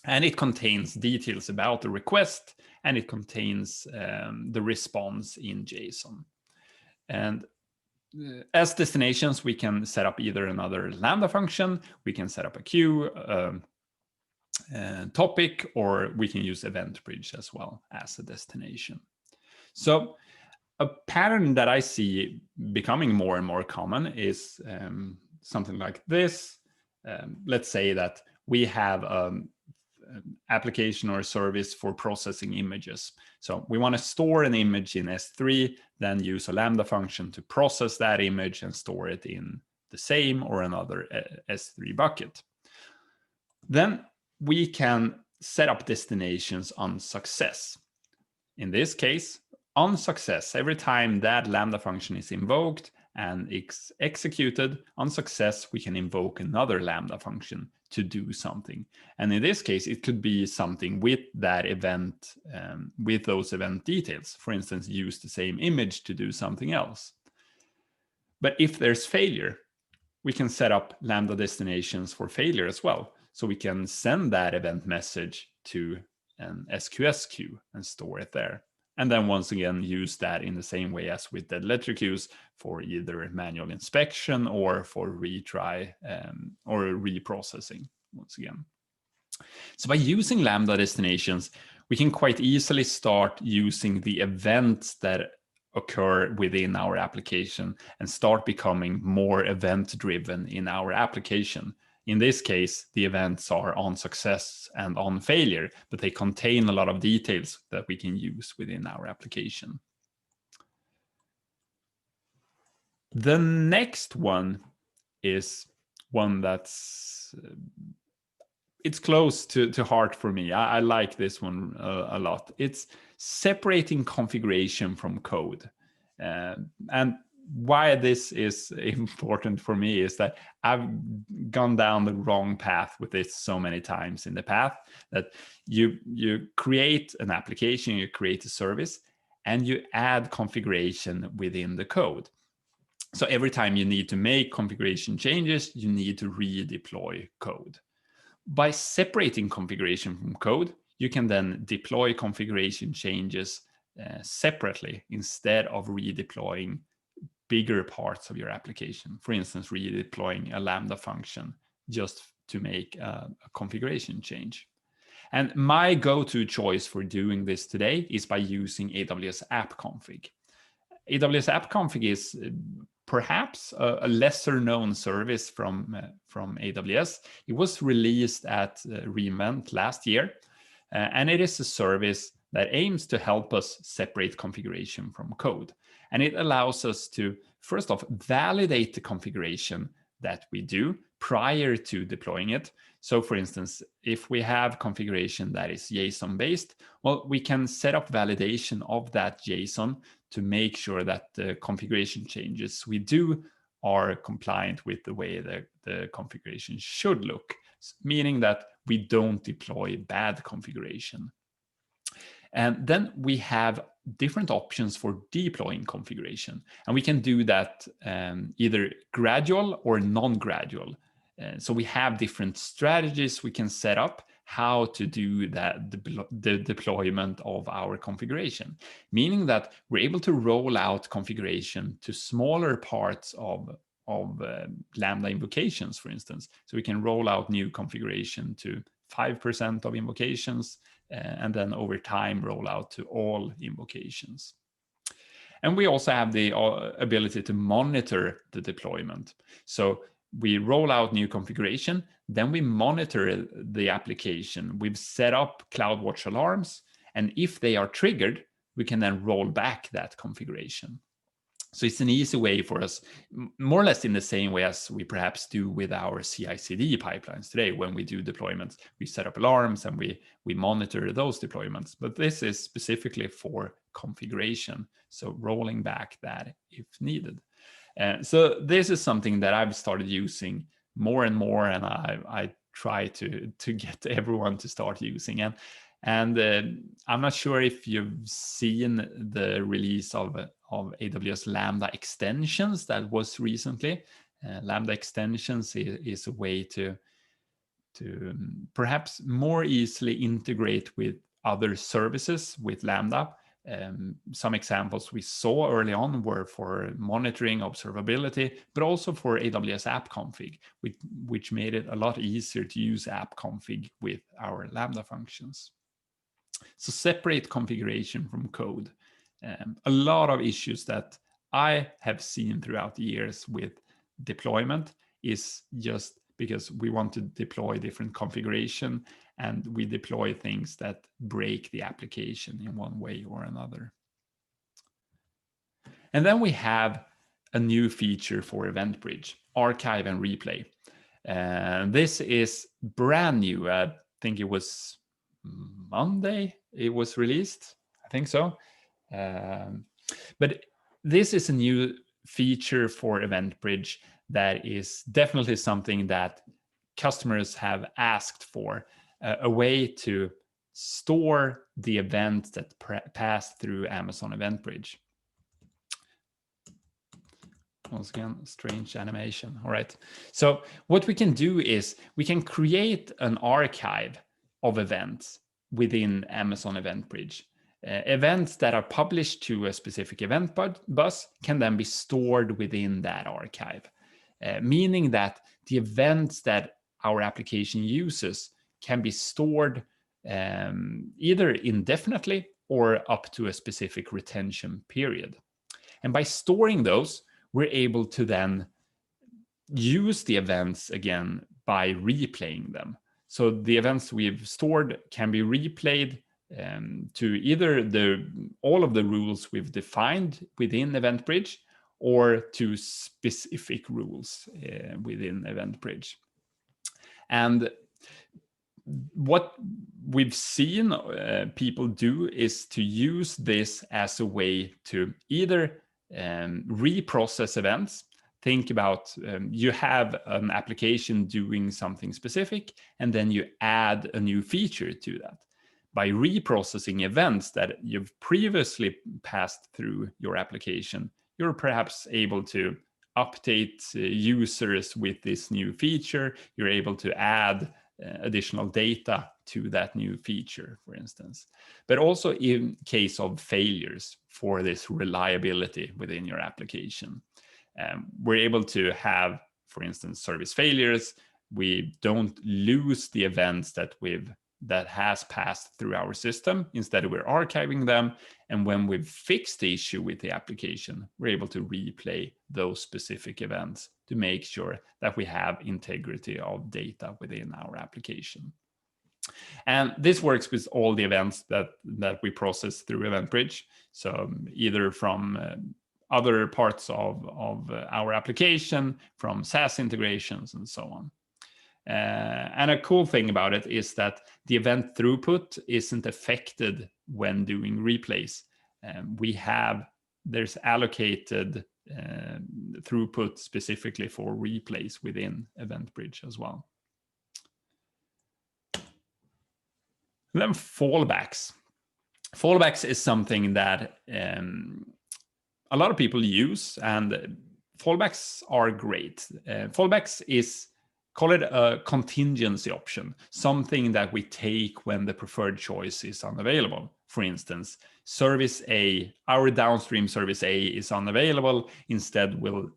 And it contains details about the request, and it contains the response in JSON. And as destinations, we can set up either another Lambda function, we can set up a queue, topic, or we can use EventBridge as well as a destination. So a pattern that I see becoming more and more common is something like this. Let's say that we have an application or a service for processing images. So we want to store an image in S3, then use a Lambda function to process that image and store it in the same or another S3 bucket. Then we can set up destinations on success. In this case, on success, every time that Lambda function is invoked and executed, on success, we can invoke another Lambda function to do something. And in this case, it could be something with that event, with those event details. For instance, use the same image to do something else. But if there's failure, we can set up Lambda destinations for failure as well. So we can send that event message to an SQS queue and store it there. And then once again, use that in the same way as with dead letter queues for either manual inspection or for retry or reprocessing once again. So by using Lambda destinations, we can quite easily start using the events that occur within our application and start becoming more event-driven in our application. In this case, the events are on success and on failure, but they contain a lot of details that we can use within our application. The next one is one that's it's close to heart for me. I like this one a lot. It's separating configuration from code. And why this is important for me is that I've gone down the wrong path with this so many times in the past, that you create an application, you create a service, and you add configuration within the code. So every time you need to make configuration changes, you need to redeploy code. By separating configuration from code, you can then deploy configuration changes separately instead of redeploying bigger parts of your application. For instance, redeploying a Lambda function just to make a configuration change. And my go-to choice for doing this today is by using AWS App Config. AWS App Config is perhaps a lesser known service from AWS. It was released at reInvent last year, and it is a service that aims to help us separate configuration from code. And it allows us to, first off, validate the configuration that we do prior to deploying it. So for instance, if we have configuration that is JSON based, well, we can set up validation of that JSON to make sure that the configuration changes we do are compliant with the way that the configuration should look, meaning that we don't deploy bad configuration. And then we have different options for deploying configuration. And we can do that either gradual or non-gradual. So we have different strategies we can set up how to do that, the deployment of our configuration, meaning that we're able to roll out configuration to smaller parts of Lambda invocations, for instance. So we can roll out new configuration to 5% of invocations, and then over time roll out to all invocations. And we also have the ability to monitor the deployment. So we roll out new configuration, then we monitor the application. We've set up CloudWatch alarms, and if they are triggered, we can then roll back that configuration. So it's an easy way for us, more or less in the same way as we perhaps do with our CI/CD pipelines today. When we do deployments, we set up alarms and we monitor those deployments. But this is specifically for configuration, so rolling back that if needed. So this is something that I've started using more and more, and I try to get everyone to start using. And I'm not sure if you've seen the release of AWS Lambda extensions that was recently. Lambda extensions is a way to perhaps more easily integrate with other services with Lambda. Some examples we saw early on were for monitoring observability, but also for AWS app config, which made it a lot easier to use app config with our Lambda functions. So separate configuration from code. A lot of issues that I have seen throughout the years with deployment is just because we want to deploy different configuration and we deploy things that break the application in one way or another. And then we have a new feature for EventBridge, archive and replay. This is brand new. I think it was Monday it was released. I think so. But this is a new feature for EventBridge that is definitely something that customers have asked for, a way to store the events that pass through Amazon EventBridge. Once again, strange animation. All right. So what we can do is we can create an archive of events within Amazon EventBridge. Events that are published to a specific event bus can then be stored within that archive, meaning that the events that our application uses can be stored either indefinitely or up to a specific retention period. And by storing those, we're able to then use the events again by replaying them. So the events we've stored can be replayed to either all of the rules we've defined within EventBridge or to specific rules within EventBridge. And what we've seen people do is to use this as a way to either reprocess events. Think about you have an application doing something specific, and then you add a new feature to that. By reprocessing events that you've previously passed through your application, you're perhaps able to update users with this new feature. You're able to add additional data to that new feature, for instance. But also in case of failures for this reliability within your application. We're able to have, for instance, service failures. We don't lose the events that has passed through our system. Instead, we're archiving them. And when we've fixed the issue with the application, we're able to replay those specific events to make sure that we have integrity of data within our application. And this works with all the events that we process through EventBridge. So either from other parts of our application, from SaaS integrations and so on. And a cool thing about it is that the event throughput isn't affected when doing replays. There's allocated throughput specifically for replays within EventBridge as well. And then fallbacks. Fallbacks is something that a lot of people use, and fallbacks are great. Fallbacks is, call it a contingency option, something that we take when the preferred choice is unavailable. For instance, service A, our downstream service A is unavailable. Instead, we'll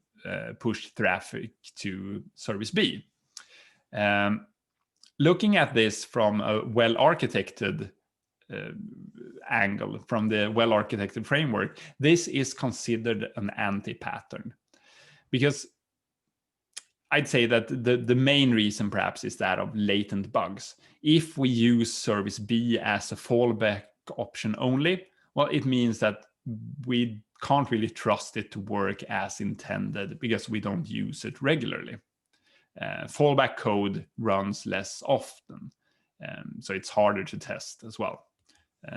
push traffic to service B. Looking at this from a well-architected angle, from the well-architected framework, this is considered an anti-pattern. Because I'd say that the main reason perhaps is that of latent bugs. If we use service B as a fallback option only, well, it means that we can't really trust it to work as intended because we don't use it regularly. Fallback code runs less often, so it's harder to test as well.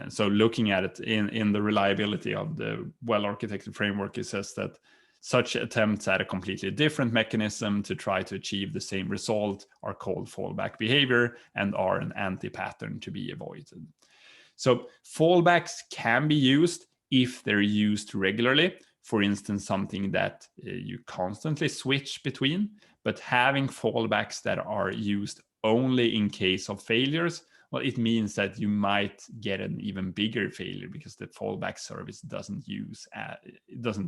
So looking at it in the reliability of the well-architected framework, it says that Such attempts at a completely different mechanism to try to achieve the same result are called fallback behavior and are an anti-pattern to be avoided. So fallbacks can be used if they're used regularly. For instance, something that you constantly switch between, but having fallbacks that are used only in case of failures, well, it means that you might get an even bigger failure because the fallback service doesn't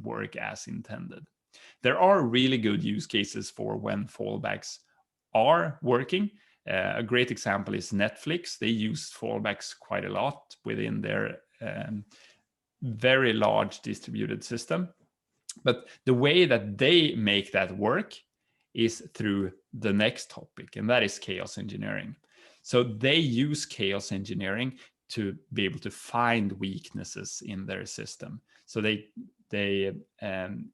work as intended. There are really good use cases for when fallbacks are working. A great example is Netflix. They use fallbacks quite a lot within their very large distributed system. But the way that they make that work is through the next topic, and that is chaos engineering. So they use chaos engineering to be able to find weaknesses in their system. So they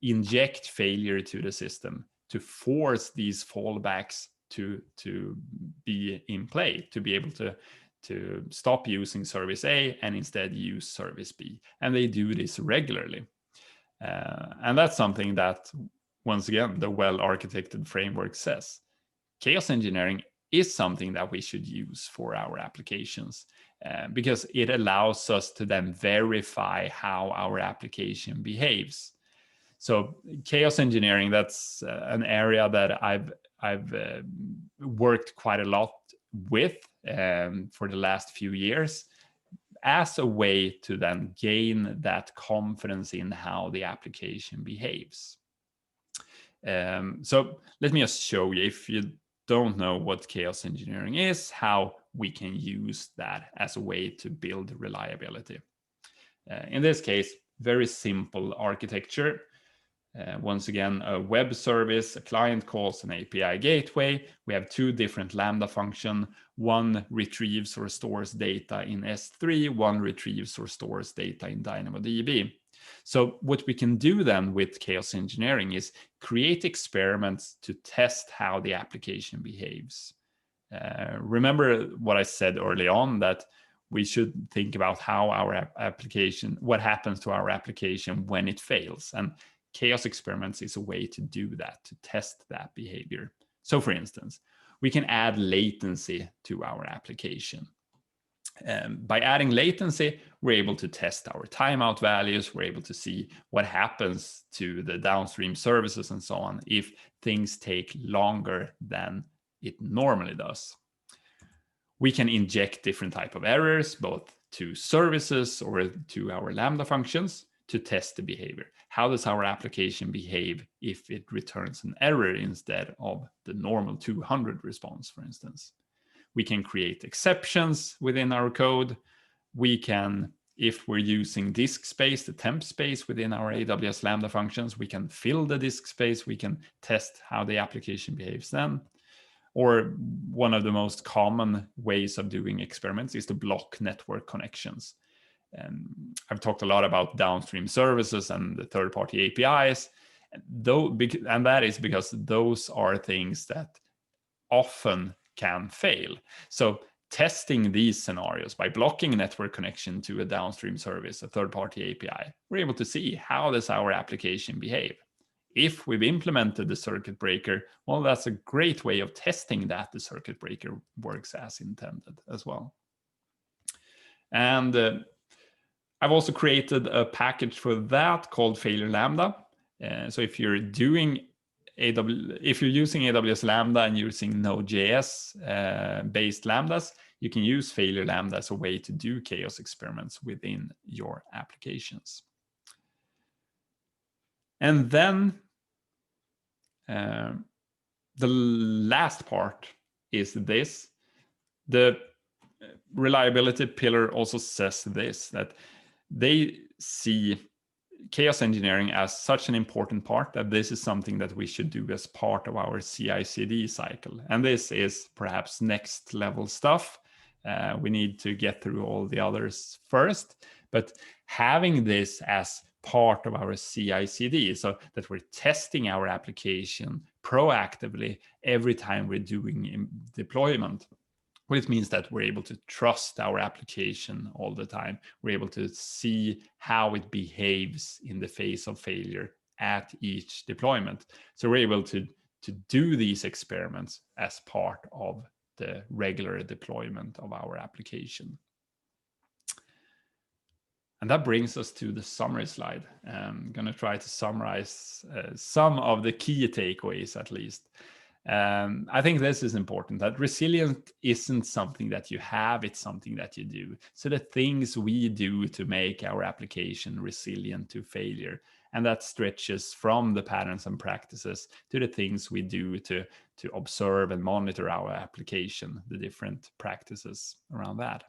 inject failure to the system to force these fallbacks to be in play, to be able to stop using service A and instead use service B. And they do this regularly. And that's something that, once again, the well-architected framework says. Chaos engineering is something that we should use for our applications because it allows us to then verify how our application behaves. So chaos engineering, that's an area that I've worked quite a lot with for the last few years as a way to then gain that confidence in how the application behaves. So let me just show you, if you don't know what chaos engineering is, how we can use that as a way to build reliability. In this case, very simple architecture. Once again, a web service, a client calls an API gateway. We have two different Lambda functions. One retrieves or stores data in S3, one retrieves or stores data in DynamoDB. So what we can do then with chaos engineering is create experiments to test how the application behaves. Remember what I said early on, that we should think about how our application, what happens to our application when it fails. And chaos experiments is a way to do that, to test that behavior. So for instance, we can add latency to our application. By adding latency, we're able to test our timeout values. We're able to see what happens to the downstream services and so on if things take longer than it normally does. We can inject different type of errors, both to services or to our Lambda functions, to test the behavior. How does our application behave if it returns an error instead of the normal 200 response, for instance? We can create exceptions within our code. We can, if we're using disk space, the temp space within our AWS Lambda functions, we can fill the disk space. We can test how the application behaves then. Or one of the most common ways of doing experiments is to block network connections. I've talked a lot about downstream services and the third-party APIs, and that is because those are things that often can fail. So testing these scenarios by blocking a network connection to a downstream service, a third-party API, we're able to see how does our application behave. If we've implemented the circuit breaker, well, that's a great way of testing that the circuit breaker works as intended as well. And I've also created a package for that called Failure Lambda. So if you're using AWS Lambda and using Node.js based Lambdas, you can use Failure Lambda as a way to do chaos experiments within your applications. And then the last part is this. The reliability pillar also says this, that they see chaos engineering as such an important part that this is something that we should do as part of our CI/CD cycle. And this is perhaps next level stuff. We need to get through all the others first, but having this as part of our CI/CD, so that we're testing our application proactively every time we're doing deployment. Well, it means that we're able to trust our application all the time. We're able to see how it behaves in the face of failure at each deployment. So we're able to do these experiments as part of the regular deployment of our application. And that brings us to the summary slide. I'm going to try to summarize some of the key takeaways, at least. I think this is important, that resilience isn't something that you have, it's something that you do. So the things we do to make our application resilient to failure, and that stretches from the patterns and practices to the things we do to observe and monitor our application, the different practices around that.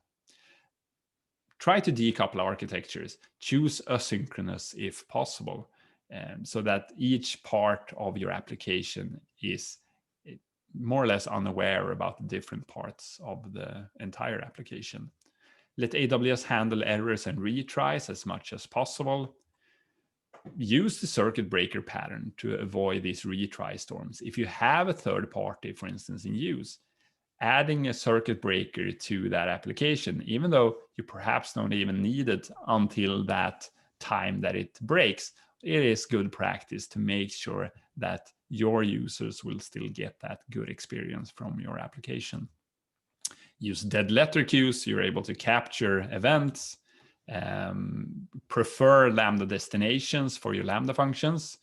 Try to decouple architectures, choose asynchronous if possible, so that each part of your application is more or less unaware about the different parts of the entire application. Let AWS handle errors and retries as much as possible. Use the circuit breaker pattern to avoid these retry storms. If you have a third party, for instance, in use, adding a circuit breaker to that application, even though you perhaps don't even need it until that time that it breaks, it is good practice to make sure that your users will still get that good experience from your application. Use dead letter queues, you're able to capture events, prefer Lambda destinations for your Lambda functions,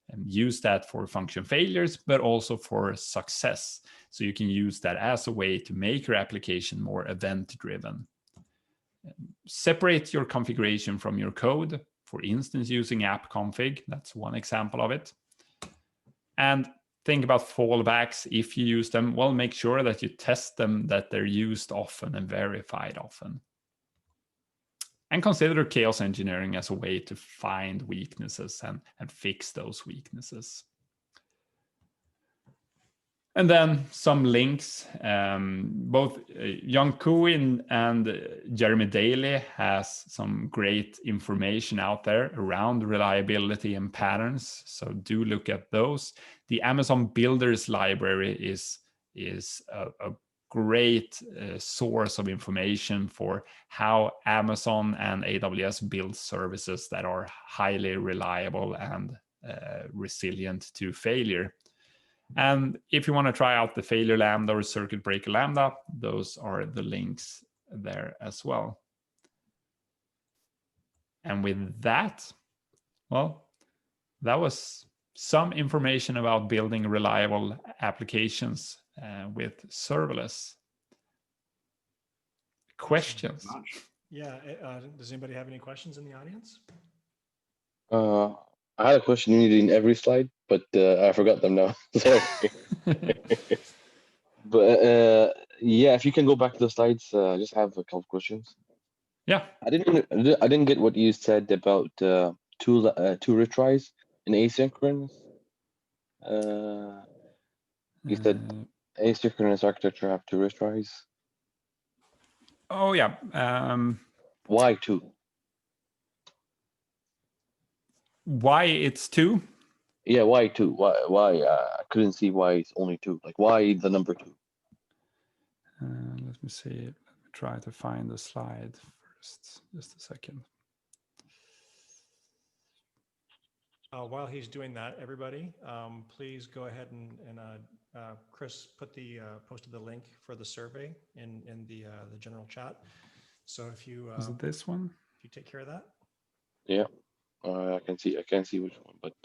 and use that for function failures, but also for success. So you can use that as a way to make your application more event-driven. Separate your configuration from your code, for instance, using app config. That's one example of it. And think about fallbacks. If you use them, well, make sure that you test them, that they're used often and verified often. And consider chaos engineering as a way to find weaknesses and fix those weaknesses. And then some links. Both Young Kuin and Jeremy Daly has some great information out there around reliability and patterns. So do look at those. The Amazon Builders Library is a great source of information for how Amazon and AWS build services that are highly reliable and resilient to failure. And if you want to try out the failure Lambda or circuit breaker Lambda, those are the links there as well. And with that, well, that was some information about building reliable applications with serverless. Questions? Yeah, does anybody have any questions in the audience? I had a question needed in every slide, but I forgot them now. Sorry. But yeah, if you can go back to the slides, I just have a couple of questions. Yeah. I didn't get what you said about two retries in asynchronous. You said asynchronous architecture have two retries. Oh yeah. Why two? Why it's two? Yeah, why two? Why? I couldn't see why it's only two. Like, why the number two? Let me see. Let me try to find the slide first. Just a second. While he's doing that, everybody, please go ahead and Chris posted the link for the survey in the general chat. So if you is it this one? If you take care of that. Yeah, I can see which one, but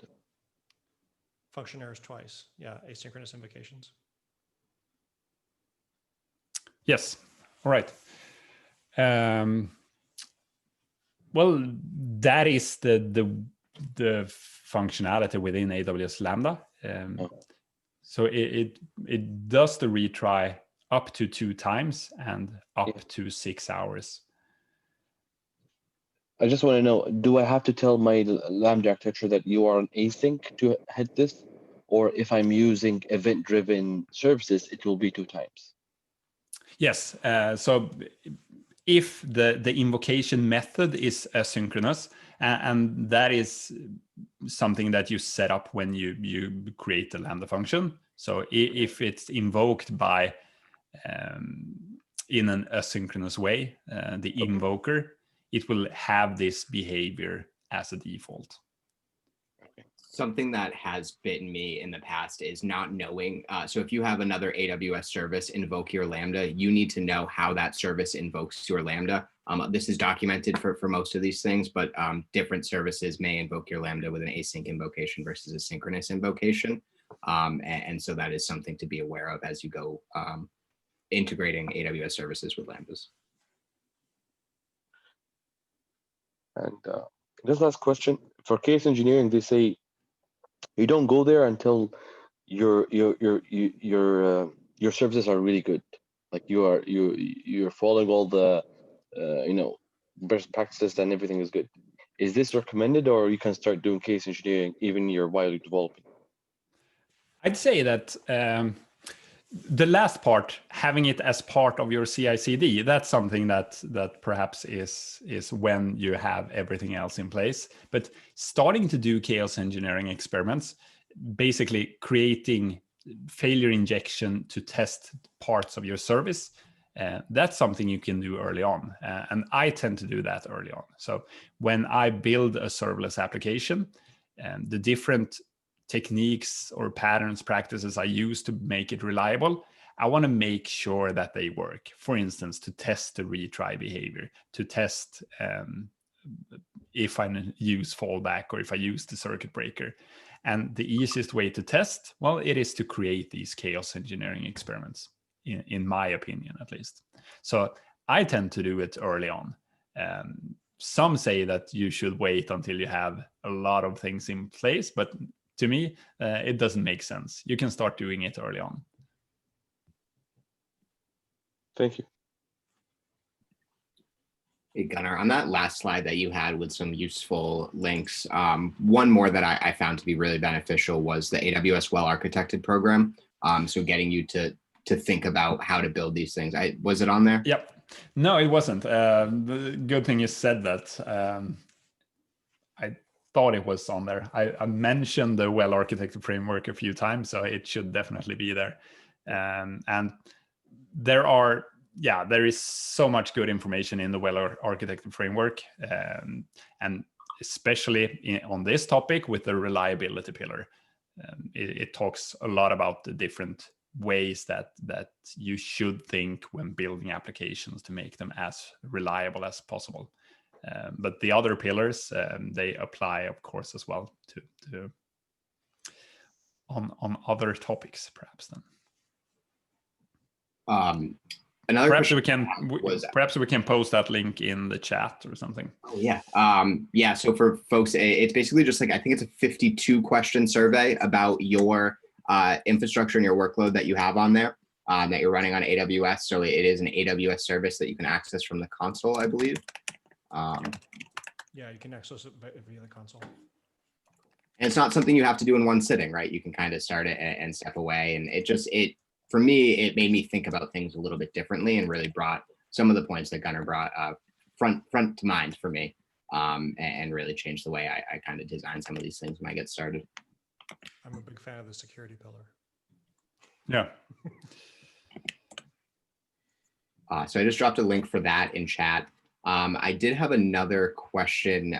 function errors twice. Yeah, asynchronous invocations. Yes. All right. Well, that is the functionality within AWS Lambda. So it does the retry up to 2 times and up to 6 hours. I just want to know, do I have to tell my Lambda architecture that you are on async to hit this? Or if I'm using event-driven services, it will be 2 times? Yes. So if the invocation method is asynchronous, and that is something that you set up when you create the Lambda function. So if it's invoked by in an asynchronous way, the invoker, it will have this behavior as a default. Okay. Something that has bitten me in the past is not knowing. So if you have another AWS service invoke your Lambda, you need to know how that service invokes your Lambda. This is documented for most of these things, but different services may invoke your Lambda with an async invocation versus a synchronous invocation. And so that is something to be aware of as you go integrating AWS services with Lambdas. And this last question, for case engineering, they say you don't go there until your services are really good. Like you're following all the best practices and everything is good. Is this recommended, or you can start doing case engineering even while you're developing? I'd say that the last part, having it as part of your CI/CD, that's something that perhaps is when you have everything else in place. But starting to do chaos engineering experiments, basically creating failure injection to test parts of your service, that's something you can do early on. And I tend to do that early on. So when I build a serverless application, the different techniques or patterns, practices I use to make it reliable, I want to make sure that they work. For instance, to test the retry behavior, to test if I use fallback or if I use the circuit breaker. And the easiest way to test, well, it is to create these chaos engineering experiments, in my opinion, at least. So I tend to do it early on. Some say that you should wait until you have a lot of things in place, but to me, it doesn't make sense. You can start doing it early on. Thank you. Hey, Gunnar, on that last slide that you had with some useful links, one more that I found to be really beneficial was the AWS well-architected program. So getting you to think about how to build these things. Was it on there? Yep. No, it wasn't. The good thing you said that. I thought it was on there. I mentioned the well-architected framework a few times, so it should definitely be there. And there is so much good information in the well-architected framework, and especially on this topic with the reliability pillar. It talks a lot about the different ways that you should think when building applications to make them as reliable as possible. But the other pillars, they apply, of course, as well to on other topics, perhaps. Then another perhaps we can post that link in the chat or something. Oh yeah, So for folks, it's basically just like, I think it's a 52 question survey about your infrastructure and your workload that you have on there, that you're running on AWS. So it is an AWS service that you can access from the console, I believe. Yeah, you can access it via the console. And it's not something you have to do in one sitting, right? You can kind of start it and step away. And for me, it made me think about things a little bit differently and really brought some of the points that Gunnar brought front to mind for me, and really changed the way I kind of design some of these things when I get started. I'm a big fan of the security pillar. Yeah. So I just dropped a link for that in chat. I did have another question.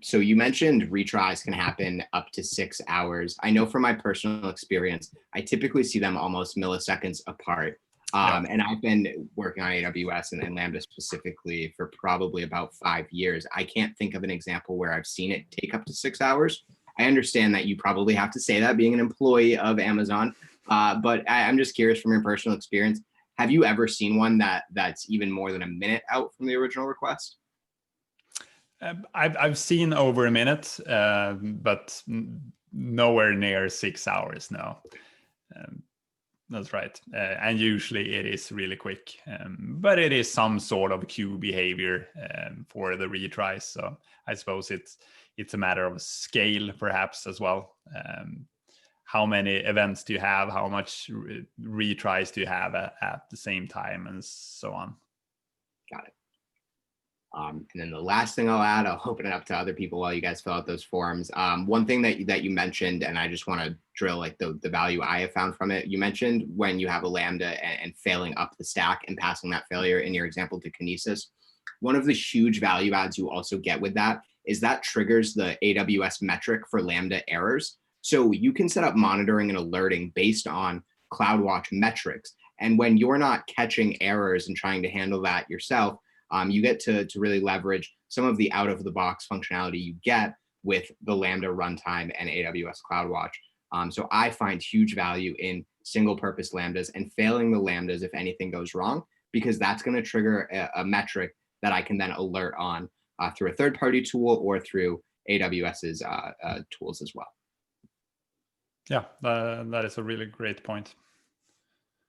So you mentioned retries can happen up to 6 hours. I know from my personal experience, I typically see them almost milliseconds apart. And I've been working on AWS and Lambda specifically for probably about 5 years. I can't think of an example where I've seen it take up to 6 hours. I understand that you probably have to say that being an employee of Amazon, but I'm just curious from your personal experience. Have you ever seen one that's even more than a minute out from the original request? I've seen over a minute, but nowhere near 6 hours now. That's right. And usually it is really quick, but it is some sort of queue behavior for the retries. So I suppose it's a matter of scale perhaps as well. How many events do you have? How much retries do you have at the same time, and so on? Got it. And then the last thing I'll add, I'll open it up to other people while you guys fill out those forms. One thing that you mentioned, and I just want to drill like the value I have found from it. You mentioned when you have a Lambda and failing up the stack and passing that failure in your example to Kinesis. One of the huge value adds you also get with that is that triggers the AWS metric for Lambda errors. So you can set up monitoring and alerting based on CloudWatch metrics. And when you're not catching errors and trying to handle that yourself, you get to really leverage some of the out-of-the-box functionality you get with the Lambda runtime and AWS CloudWatch. So I find huge value in single-purpose Lambdas and failing the Lambdas if anything goes wrong, because that's going to trigger a metric that I can then alert on through a third-party tool or through AWS's tools as well. Yeah, that is a really great point.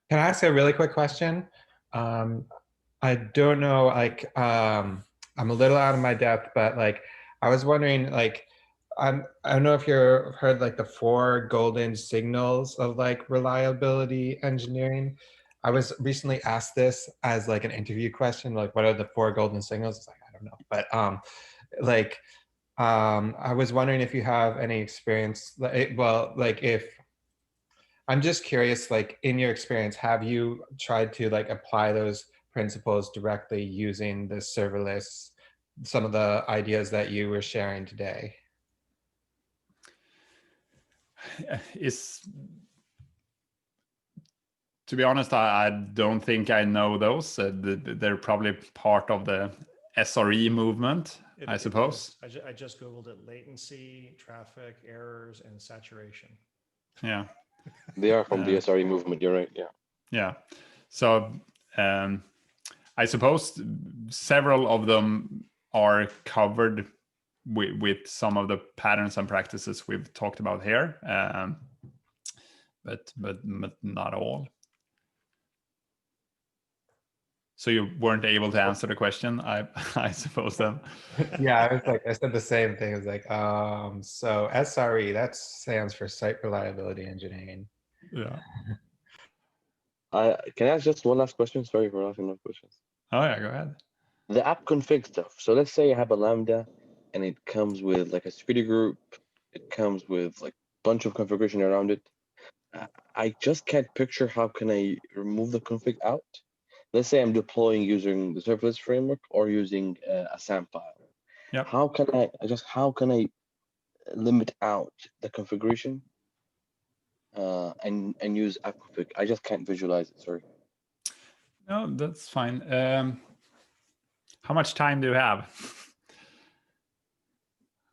Can I ask a really quick question? I don't know, like, I'm a little out of my depth, but like, I was wondering, like, I don't know if you've heard like the 4 golden signals of like reliability engineering. I was recently asked this as like an interview question, like, what are the 4 golden signals? It's like, I don't know, but I was wondering if you have any experience, if, I'm just curious, like in your experience, have you tried to like apply those principles directly using the serverless, some of the ideas that you were sharing today? To be honest, I don't think I know those. They're probably part of the SRE movement, I suppose. I just Googled it: latency, traffic, errors, and saturation. Yeah. They are from the SRE movement. You're right. Yeah. Yeah. So I suppose several of them are covered with some of the patterns and practices we've talked about here, but not all. So you weren't able to answer the question, I suppose then. Yeah, I was like, I said the same thing. It's like, so SRE, that stands for Site Reliability Engineering. Yeah. Can I ask just one last question? Sorry for asking more questions. Oh yeah, go ahead. The app config stuff. So let's say I have a Lambda and it comes with like a security group. It comes with like a bunch of configuration around it. I just can't picture how can I remove the config out. Let's say I'm deploying using the serverless framework or using a SAM file. Yep. How can I limit out the configuration and use app config? I just can't visualize it. Sorry. No, that's fine. How much time do you have?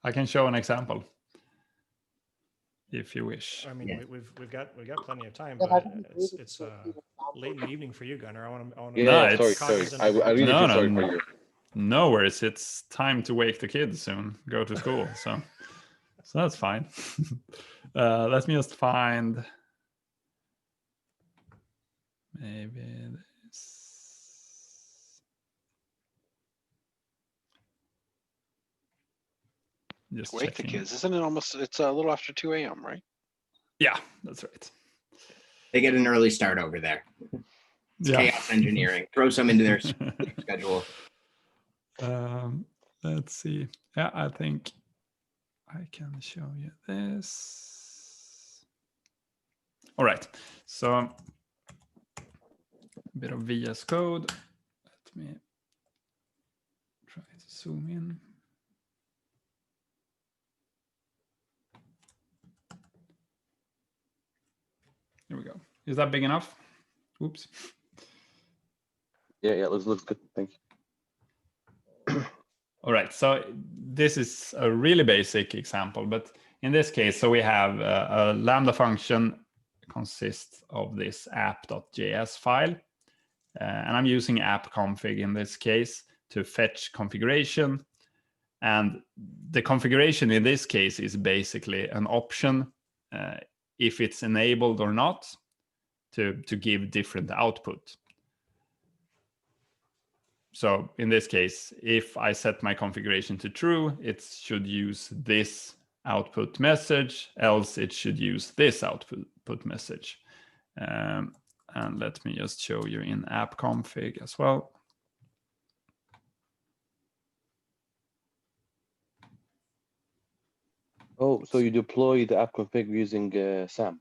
I can show an example if you wish. I mean, we've got plenty of time, but it's late in the evening for you, Gunnar. I want to. Yeah, sorry. I really feel sorry for you. No worries. It's time to wake the kids soon. Go to school, so that's fine. Let me just find maybe this. Just wake checking. the kids, isn't it almost? It's a little after 2 a.m., right? Yeah, that's right. They get an early start over there. It's chaos engineering. Throw some into their schedule. Let's see. Yeah, I think I can show you this. All right. So a bit of VS Code. Let me try to zoom in. Here we go. Is that big enough? Oops. Yeah, it looks good. Thank you. All right. So this is a really basic example, but in this case, so we have a Lambda function consists of this app.js file, and I'm using app config in this case to fetch configuration. And the configuration in this case is basically an option if it's enabled or not to give different output. So in this case, if I set my configuration to true, it should use this output message, else it should use this output message. And let me just show you in app config as well. Oh, so you deploy the app config using SAM?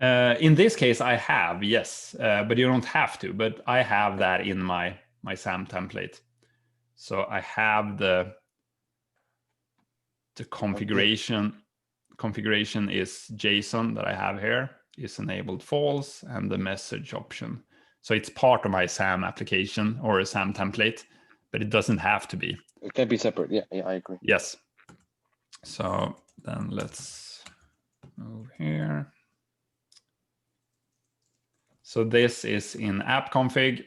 In this case, I have, yes, but you don't have to. But I have that in my SAM template. So I have the configuration is JSON that I have here is enabled false, and the message option. So it's part of my SAM application or a SAM template, but it doesn't have to be. It can be separate. Yeah, I agree. Yes. So then let's move here. So this is in app config.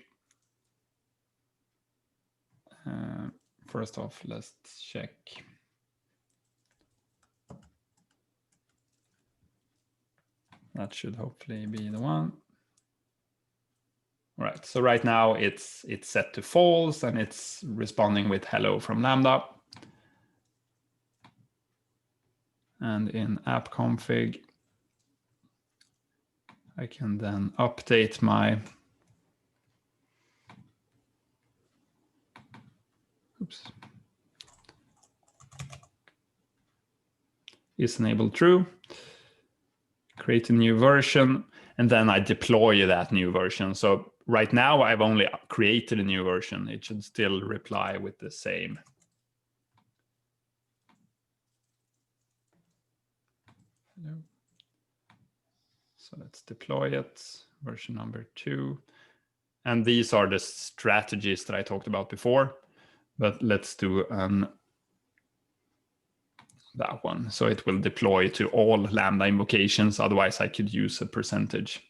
First off, let's check. That should hopefully be the one. All right, so right now it's set to false and it's responding with hello from Lambda. And in app config, I can then update my is enabled true, create a new version, and then I deploy that new version. So right now I've only created a new version. It should still reply with the same. Hello. So let's deploy it, version number 2. And these are the strategies that I talked about before, but let's do that one. So it will deploy to all Lambda invocations. Otherwise, I could use a percentage.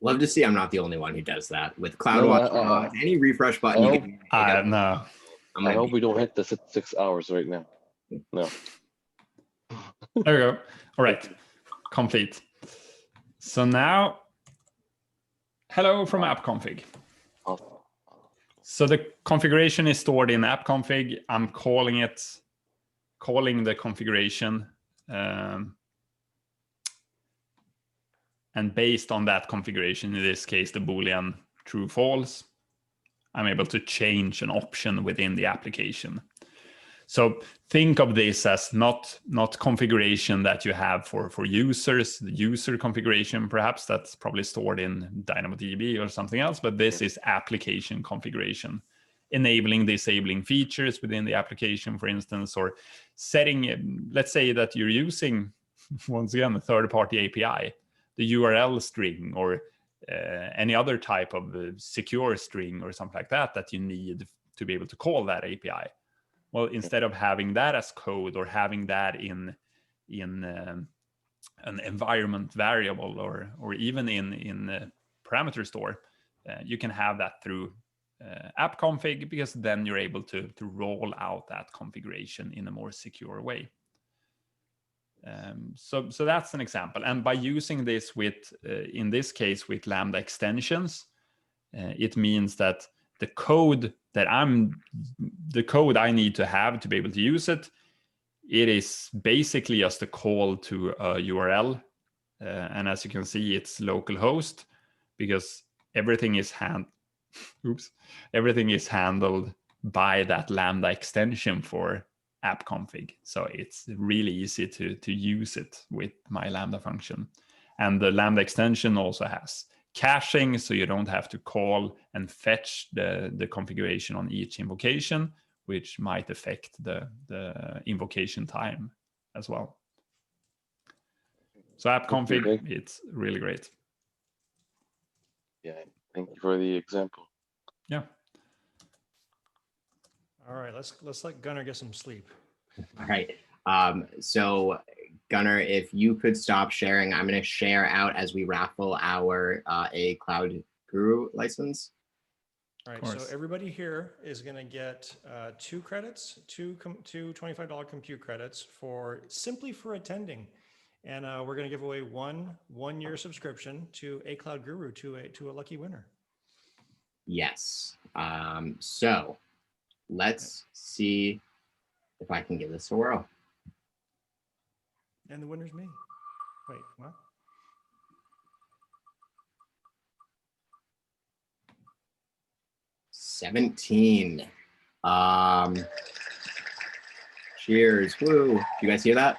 Love to see I'm not the only one who does that with CloudWatch. Any refresh button. No. I hope we don't hit the 6 hours right now. No. There we go. All right, complete. So now, hello from app config. So the configuration is stored in app config. I'm calling the configuration. And based on that configuration, in this case, the Boolean true false, I'm able to change an option within the application. So think of this as not configuration that you have for users, the user configuration, perhaps that's probably stored in DynamoDB or something else, but this is application configuration, enabling, disabling features within the application, for instance, or setting, let's say that you're using, once again, a third-party API, the URL string or any other type of secure string or something like that you need to be able to call that API. Well, instead of having that as code or having that in an environment variable or even in a parameter store, you can have that through app config, because then you're able to roll out that configuration in a more secure way. So that's an example. And by using this with, in this case, with Lambda extensions, it means that the code I need to have to be able to use it, it is basically just a call to a URL. And as you can see, it's localhost, because everything is handled by that Lambda extension for app config. So it's really easy to use it with my Lambda function. And the Lambda extension also has caching, so you don't have to call and fetch the configuration on each invocation, which might affect the invocation time as well. So app config, it's really great. Yeah, thank you for the example. Yeah. All right, let's let Gunnar get some sleep. All right. So Gunnar, if you could stop sharing, I'm going to share out as we raffle our a Cloud Guru license. All right, so everybody here is going to get 2 credits, two $25 compute credits simply for attending. And we're going to give away one-year subscription to a Cloud Guru to a lucky winner. Yes. So let's see if I can give this a whirl. And the winner's me. Wait, what? $17. Cheers. Woo. You guys hear that?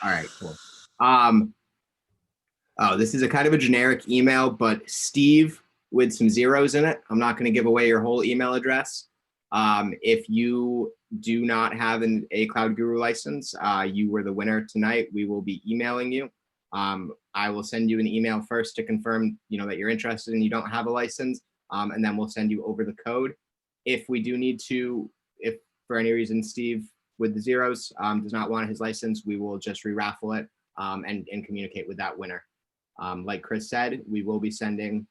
All right, cool. Oh, this is a kind of a generic email, but Steve with some zeros in it. I'm not going to give away your whole email address. If you do not have a Cloud Guru license, you were the winner tonight. We will be emailing you. I will send you an email first to confirm, that you're interested and you don't have a license, and then we'll send you over the code. If we do need to, if for any reason Steve with the zeros does not want his license, we will just re-raffle it and communicate with that winner. Like Chris said, we will be sending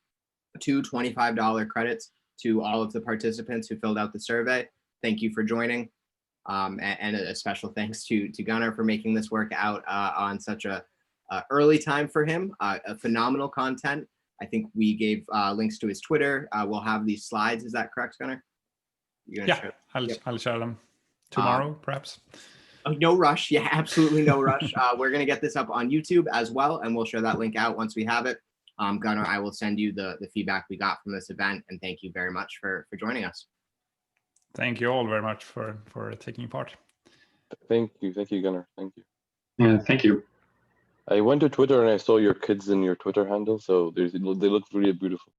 2 $25 credits to all of the participants who filled out the survey. Thank you for joining. And a special thanks to Gunnar for making this work out on such a early time for him. A phenomenal content. I think we gave links to his Twitter. We'll have these slides. Is that correct, Gunnar? Yeah, I'll share them tomorrow, perhaps. No rush. Yeah, absolutely no rush. We're going to get this up on YouTube as well, and we'll share that link out once we have it. Gunnar, I will send you the feedback we got from this event, and thank you very much for joining us. Thank you all very much for taking part. Thank you, Gunnar. Thank you. Yeah, thank you. I went to Twitter and I saw your kids in your Twitter handle, so they look really beautiful.